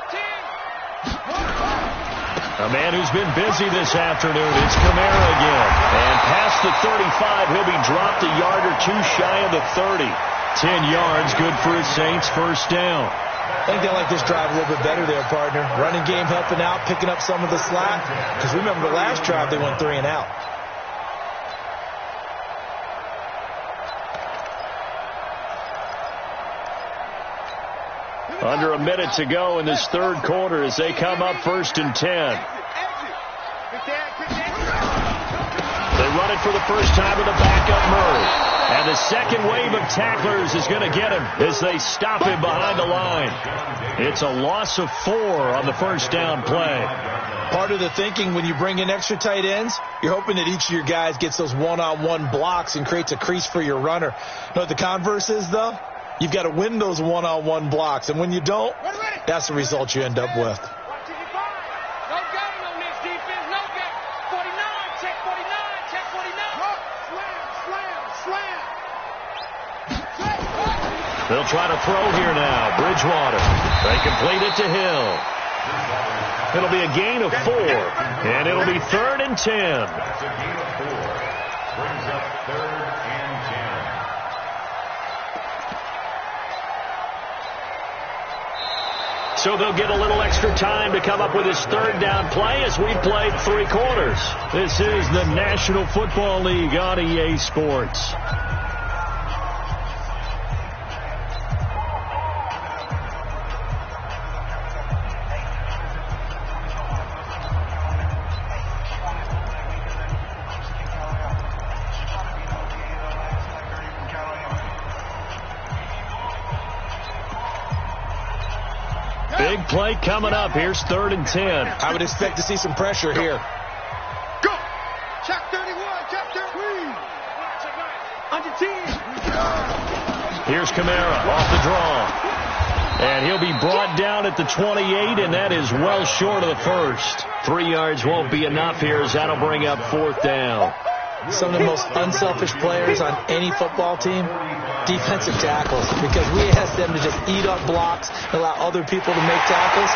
A man who's been busy this afternoon. It's Kamara again. And past the 35, he'll be dropped a yard or 2 shy of the 30. 10 yards, good for his Saints first down. I think they like this drive a little bit better there, partner. Running game helping out, picking up some of the slack. Because remember the last drive, they went 3 and out. Under a minute to go in this third quarter as they come up 1st and 10. They run it for the first time with a backup Murray. And the second wave of tacklers is going to get him as they stop him behind the line. It's a loss of 4 on the first down play. Part of the thinking when you bring in extra tight ends, you're hoping that each of your guys gets those one-on-one blocks and creates a crease for your runner. You know what the converse is, though? You've got to win those one-on-one blocks. And when you don't, that's the result you end up with. They'll try to throw here now. Bridgewater. They complete it to Hill. It'll be a gain of 4. And it'll be 3rd and 10. That's a gain of 4. Brings up 3rd and 10. So they'll get a little extra time to come up with his third down play as we played 3 quarters. This is the National Football League on EA Sports. Big play coming up. Here's 3rd and 10. I would expect to see some pressure here. Go. Check 31. Check 33. Under 10. Here's Kamara off the draw. And he'll be brought down at the 28, and that is well short of the first. 3 yards won't be enough here as that'll bring up 4th down. Some of the most unselfish players on any football team, defensive tackles, because we ask them to just eat up blocks and allow other people to make tackles.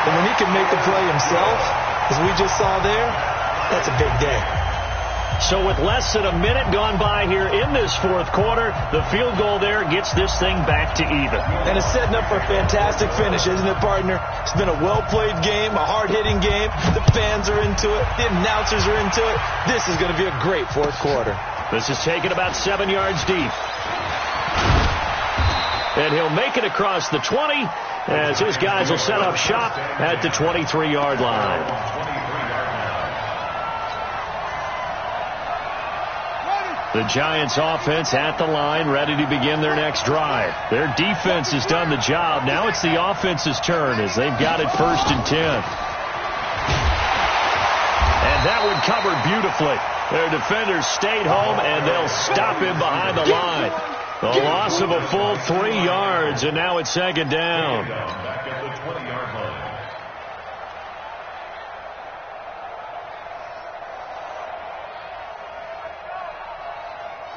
And when he can make the play himself, as we just saw there, that's a big day. So with less than a minute gone by here in this 4th quarter, the field goal there gets this thing back to even. And it's setting up for a fantastic finish, isn't it, partner? It's been a well-played game, a hard-hitting game. The fans are into it. The announcers are into it. This is going to be a great 4th quarter. This is taken about 7 yards deep. And he'll make it across the 20 as his guys will set up shop at the 23-yard line. The Giants offense at the line, ready to begin their next drive. Their defense has done the job. Now it's the offense's turn as they've got it 1st and 10. And that one covered beautifully. Their defenders stayed home, and they'll stop him behind the line. The loss of a full 3 yards, and now it's 2nd down. Back at the 20-yard line.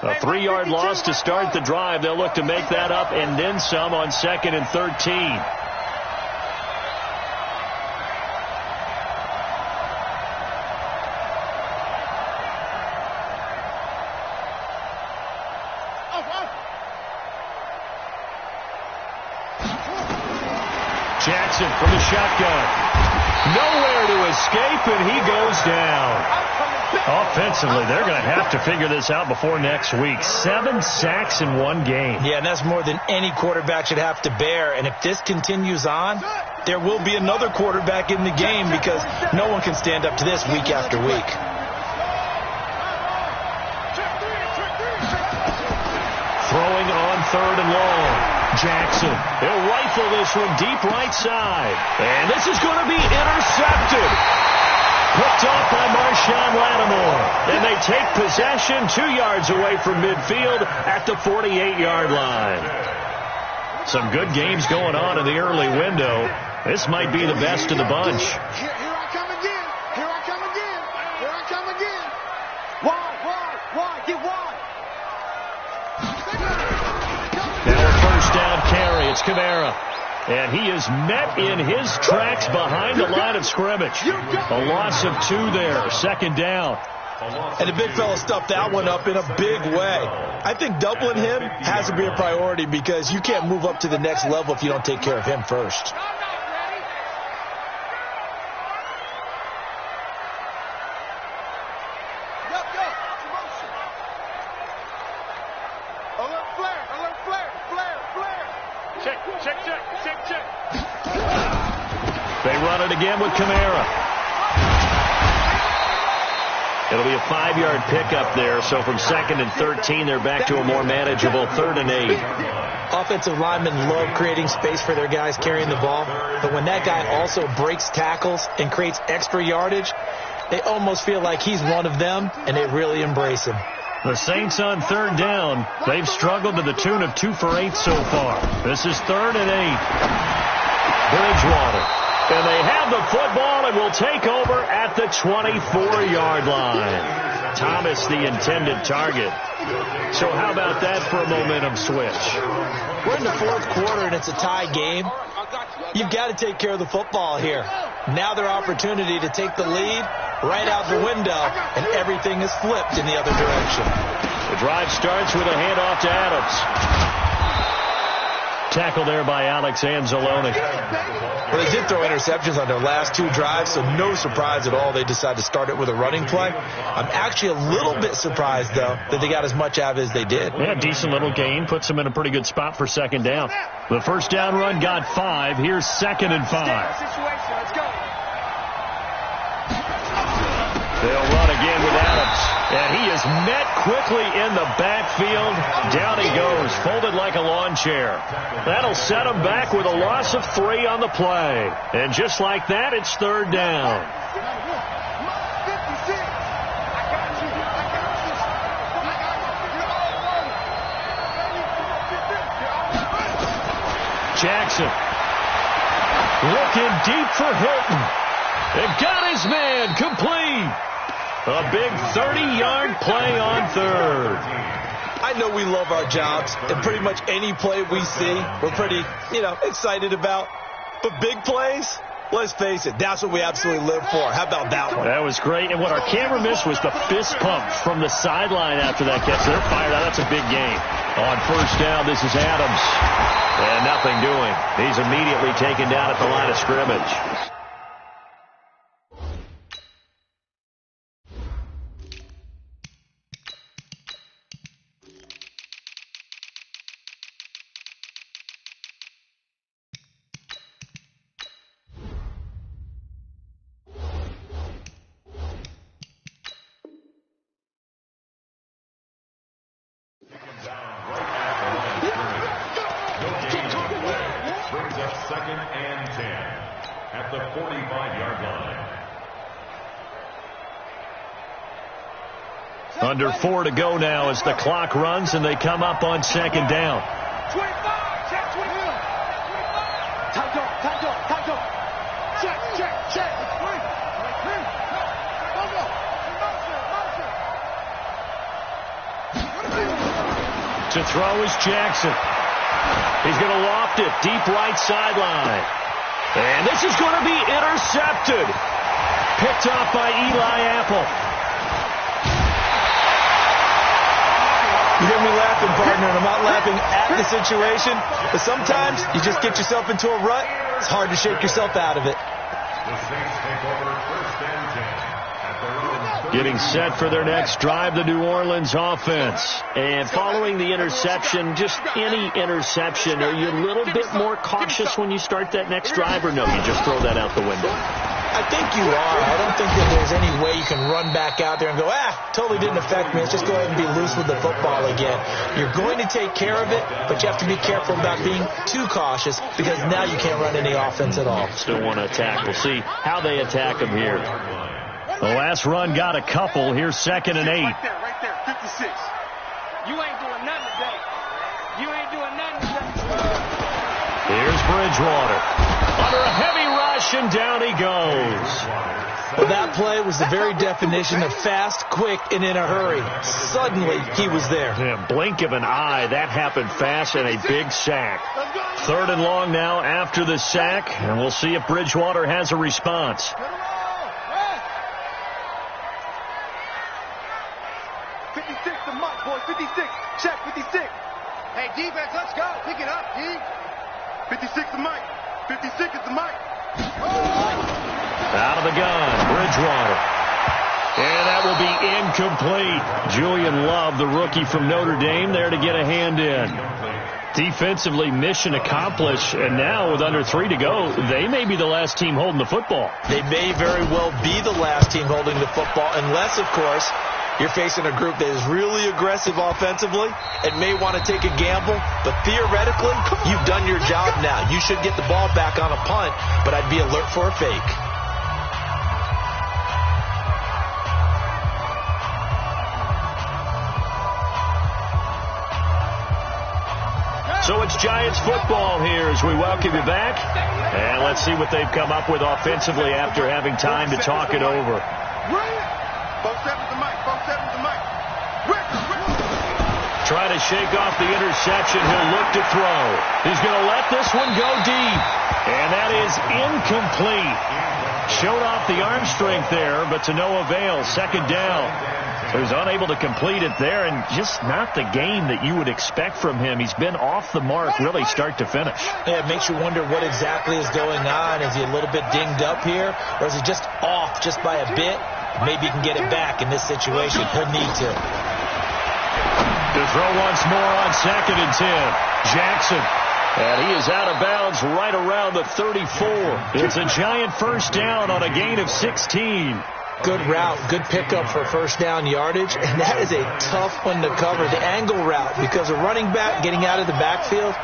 A 3-yard loss to start the drive. They'll look to make that up and then some on 2nd and 13. Jackson from the shotgun. Nowhere to escape, and he goes down. Offensively, they're going to have to figure this out before next week. 7 sacks in 1 game. Yeah, and that's more than any quarterback should have to bear. And if this continues on, there will be another quarterback in the game because no one can stand up to this week after week. Throwing on 3rd and long. Jackson, he'll rifle this one deep right side. And this is going to be intercepted. Picked off by Marshawn Lattimore. And they take possession 2 yards away from midfield at the 48-yard line. Some good games going on in the early window. This might be the best of the bunch. Here I come again. Here I come again. Here I come again. Wide. Get wide. Now a 1st down carry. It's Kamara. And he is met in his tracks behind the line of scrimmage. A loss of 2 there. 2nd down. And the big fella stuffed that one up in a big way. I think doubling him has to be a priority because you can't move up to the next level if you don't take care of him first. They run it again with Kamara. It'll be a 5-yard pickup there. So from 2nd and 13, they're back to a more manageable 3rd and 8. Offensive linemen love creating space for their guys carrying the ball. But when that guy also breaks tackles and creates extra yardage, they almost feel like he's one of them, and they really embrace him. The Saints on 3rd down. They've struggled to the tune of 2 for 8 so far. This is 3rd and 8. Bridgewater. And they have the football and will take over at the 24-yard line. Thomas, the intended target. So how about that for a momentum switch? We're in the 4th quarter, and it's a tie game. You've got to take care of the football here. Now their opportunity to take the lead right out the window, and everything is flipped in the other direction. The drive starts with a handoff to Adams. tackle there by Alex Anzalone. Well, they did throw interceptions on their last 2 drives, so no surprise at all they decided to start it with a running play. I'm actually a little bit surprised, though, that they got as much out of it as they did. Yeah, decent little gain. Puts them in a pretty good spot for second down. The first down run got 5. Here's 2nd and 5. Let's go. They'll run again with Adams. And he is met quickly in the backfield. Down he goes, folded like a lawn chair. That'll set him back with a loss of 3 on the play. And just like that, it's 3rd down. Jackson looking deep for Hilton. And got his man complete. A big 30-yard play on 3rd. I know we love our jobs, and pretty much any play we see, we're pretty, excited about. But big plays, let's face it, that's what we absolutely live for. How about that one? That was great. And what our camera missed was the fist pump from the sideline after that catch. They're fired out. That's a big game. On first down, this is Adams. And nothing doing. He's immediately taken down at the line of scrimmage. Brings up 2nd and 10 at the 45-yard line. Under 4 to go now as the clock runs and they come up on 2nd down. 25, check 25. Tight up. Check. To throw is Jackson. He's going to loft it deep right sideline. And this is going to be intercepted. Picked off by Eli Apple. You hear me laughing, partner, and I'm not laughing at the situation, but sometimes you just get yourself into a rut. It's hard to shake yourself out of it. The Saints take over 1st and 10 at their own. Getting set for their next drive, the New Orleans offense. And following the interception, just any interception, are you a little bit more cautious when you start that next drive, or no, you just throw that out the window? I think you are. I don't think that there's any way you can run back out there and go, totally didn't affect me. Let's just go ahead and be loose with the football again. You're going to take care of it, but you have to be careful about being too cautious because now you can't run any offense at all. Still want to attack. We'll see how they attack him here. The last run got a couple. Here's 2nd and 8. Right there, 56. You ain't doing nothing today. Here's Bridgewater. Under a heavy rush, and down he goes. Well, that play was the very definition of fast, quick, and in a hurry. Suddenly, he was there. Yeah, blink of an eye. That happened fast, and a big sack. 3rd and long now after the sack, and we'll see if Bridgewater has a response. 56 to Mike, boy. 56. Check, 56. Hey, defense, let's go. Pick it up, D. 56 to Mike. 56 is to Mike. Out of the gun, Bridgewater. And that will be incomplete. Julian Love, the rookie from Notre Dame, there to get a hand in. Defensively, mission accomplished, and now with under 3 to go, they may be the last team holding the football. They may very well be the last team holding the football, unless, of course, you're facing a group that is really aggressive offensively and may want to take a gamble. But theoretically, you've done your job now. You should get the ball back on a punt, but I'd be alert for a fake. So it's Giants football here as we welcome you back. And let's see what they've come up with offensively after having time to talk it over. 4-7 to Mike. 4-7 to Mike. Try to shake off the interception. He'll look to throw. He's going to let this one go deep. And that is incomplete. Showed off the arm strength there, but to no avail. 2nd down. So he's unable to complete it there, and just not the game that you would expect from him. He's been off the mark really start to finish. Yeah, it makes you wonder what exactly is going on. Is he a little bit dinged up here, or is he just off just by a bit? Maybe he can get it back in this situation. He'll need to. To throw once more on 2nd and 10. Jackson. And he is out of bounds right around the 34. It's a giant first down on a gain of 16. Good route, good pickup for first down yardage, and that is a tough one to cover, the angle route, because a running back getting out of the backfield,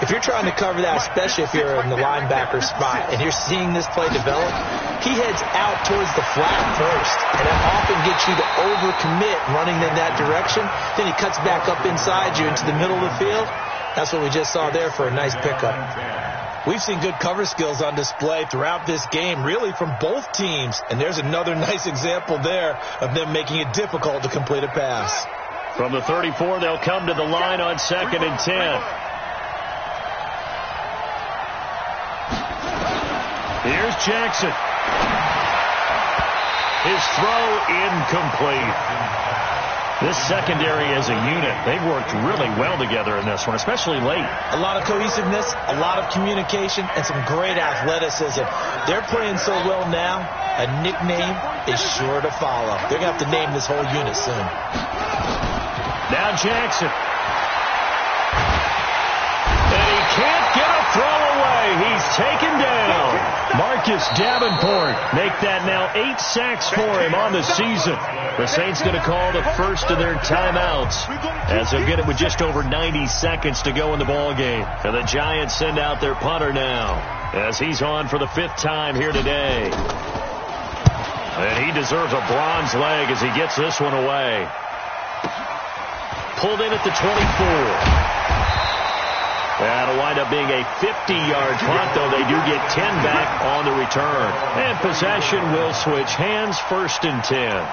if you're trying to cover that, especially if you're in the linebacker spot, and you're seeing this play develop, he heads out towards the flat first, and that often gets you to overcommit running in that direction. Then he cuts back up inside you into the middle of the field. That's what we just saw there for a nice pickup. We've seen good cover skills on display throughout this game, really from both teams. And there's another nice example there of them making it difficult to complete a pass. From the 34, they'll come to the line on 2nd and 10. Here's Jackson. His throw incomplete. This secondary as a unit, they've worked really well together in this one, especially late. A lot of cohesiveness, a lot of communication, and some great athleticism. They're playing so well now, a nickname is sure to follow. They're going to have to name this whole unit soon. Now Jackson. And he can't get a throw away. He's taken down. Marcus Davenport make that now 8 sacks for him on the season. The Saints going to call the first of their timeouts as they'll get it with just over 90 seconds to go in the ball game. And the Giants send out their punter now as he's on for the 5th time here today. And he deserves a bronze leg as he gets this one away. Pulled in at the 24. That'll wind up being a 50-yard punt, though they do get 10 back on the return. And possession will switch hands, 1st and 10.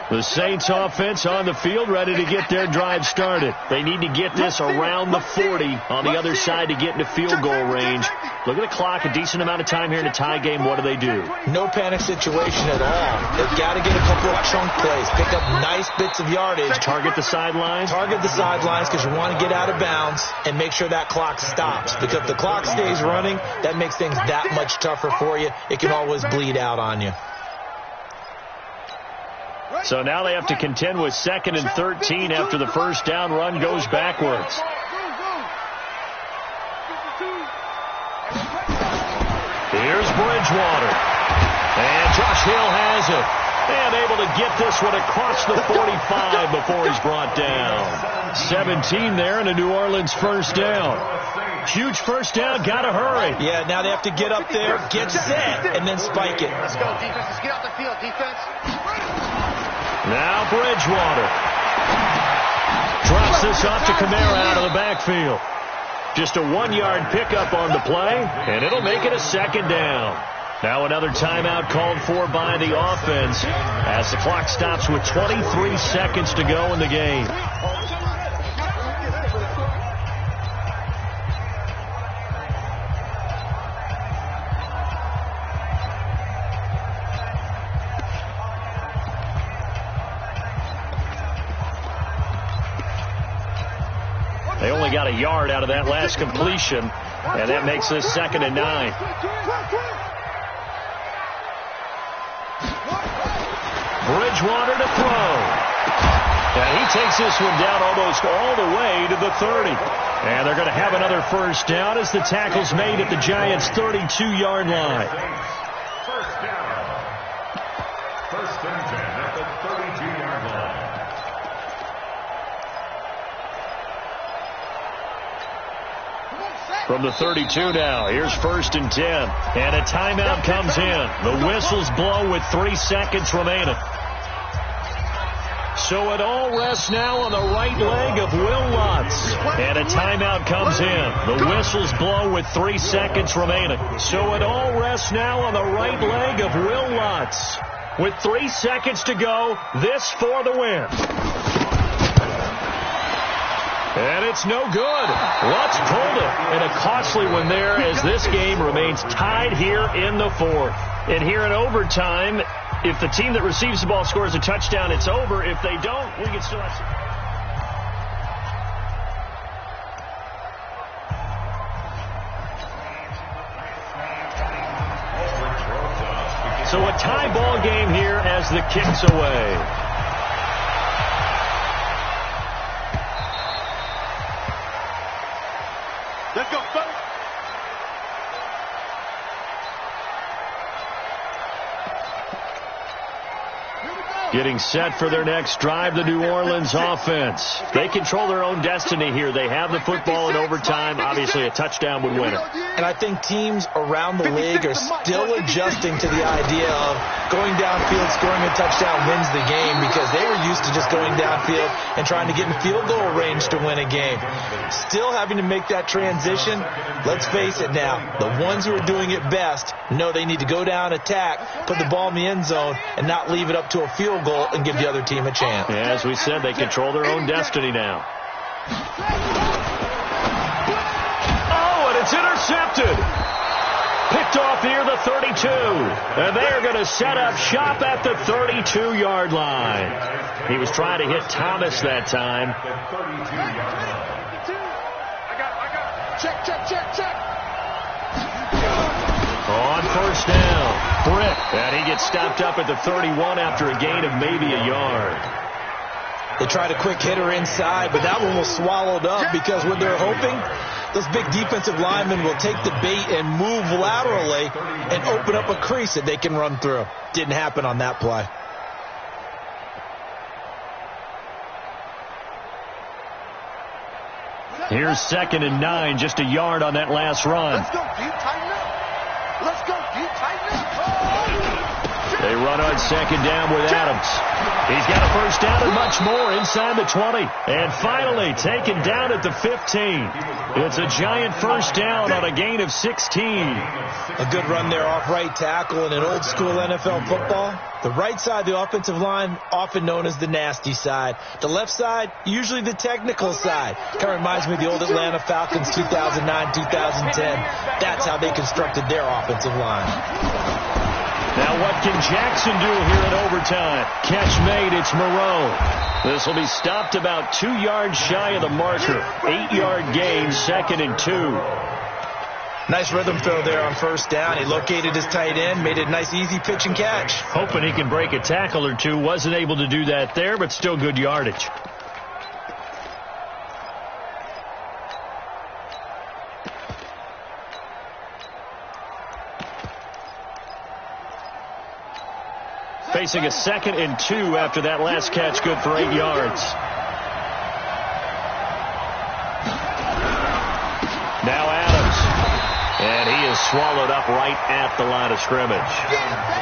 The Saints offense on the field ready to get their drive started. They need to get this around the 40 on the other side to get into field goal range. Look at the clock, a decent amount of time here in a tie game. What do? No panic situation at all. They've got to get a couple of chunk plays, pick up nice bits of yardage. Target the sidelines? Target the sidelines because you want to get out of bounds and make sure that clock stops. Because if the clock stays running, that makes things that much tougher for you. It can always bleed out on you. So now they have to contend with 2nd and 13 after the first down run goes backwards. Here's Bridgewater. And Josh Hill has it. And able to get this one across the 45 before he's brought down. 17 there and a New Orleans first down. Huge first down, gotta hurry. Yeah, now they have to get up there, get set, and then spike it. Let's go, defense. Let's get off the field, defense. Now Bridgewater. Drops this off to Kamara out of the backfield. Just a 1-yard pickup on the play, and it'll make it a 2nd down. Now another timeout called for by the offense as the clock stops with 23 seconds to go in the game. They only got a yard out of that last completion, and that makes this 2nd and 9. Bridgewater to throw. And he takes this one down almost all the way to the 30. And they're going to have another first down as the tackle's made at the Giants' 32-yard line. First down. 1st and 10 at the 32-yard line. From the 32 now, here's 1st and 10. And a timeout comes in. The whistles blow with 3 seconds remaining. So it all rests now on the right leg of Will Lutz. And a timeout comes in. The whistles blow with 3 seconds remaining. So it all rests now on the right leg of Will Lutz. With 3 seconds to go, this for the win. And it's no good. Lutz pulled it. And a costly one there as this game remains tied here in the fourth. And here in overtime, if the team that receives the ball scores a touchdown, it's over. If they don't, we can still have... So a tie ball game here as the kick's away. Let's go, son. Getting set for their next drive, the New Orleans offense. They control their own destiny here. They have the football in overtime. Obviously, a touchdown would win it. And I think teams around the league are still adjusting to the idea of going downfield, scoring a touchdown wins the game, because they were used to just going downfield and trying to get in field goal range to win a game. Still having to make that transition. Let's face it now, the ones who are doing it best know they need to go down, attack, put the ball in the end zone, and not leave it up to a field goal and give the other team a chance. Yeah, as we said, they control their own destiny now. Oh, and it's intercepted. Picked off near the 32. And they're going to set up shop at the 32-yard line. He was trying to hit Thomas that time. Check. On first down, Britt. And he gets stopped up at the 31 after a gain of maybe a yard. They tried a quick hitter inside, but that one was swallowed up because what they're hoping, those big defensive linemen will take the bait and move laterally and open up a crease that they can run through. Didn't happen on that play. Here's 2nd and 9, just a yard on that last run. Let's go deep, tighten up. Let's go deep, tighten up. They run on 2nd down with Adams. He's got a first down and much more inside the 20. And finally taken down at the 15. It's a giant first down on a gain of 16. A good run there off right tackle in an old school NFL football. The right side, the offensive line, often known as the nasty side. The left side, usually the technical side. Kind of reminds me of the old Atlanta Falcons 2009, 2010. That's how they constructed their offensive line. Now what can Jackson do here in overtime? Catch made, it's Moreau. This will be stopped about 2 yards shy of the marker. 8-yard gain, 2nd and 2. Nice rhythm throw there on first down. He located his tight end, made it a nice easy pitch and catch. Hoping he can break a tackle or two. Wasn't able to do that there, but still good yardage. Facing a 2nd and 2 after that last catch, good for 8 yards. Now Adams. And he is swallowed up right at the line of scrimmage.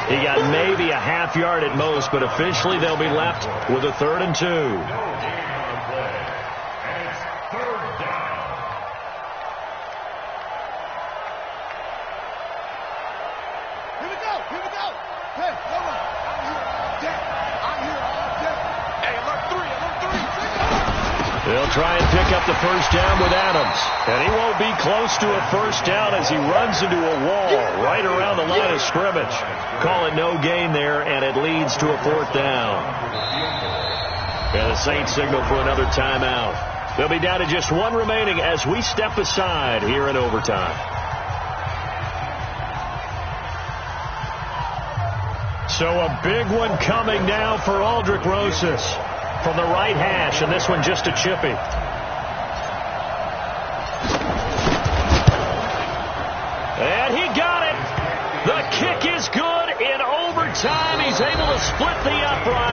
He got maybe a half yard at most, but officially they'll be left with a 3rd and 2. They'll try and pick up the first down with Adams. And he won't be close to a first down as he runs into a wall right around the line of scrimmage. Call it no gain there, and it leads to a 4th down. And the Saints signal for another timeout. They'll be down to just 1 remaining as we step aside here in overtime. So a big one coming now for Aldrick Rosas. From the right hash, and this one just a chippy. And he got it. The kick is good in overtime. He's able to split the upright.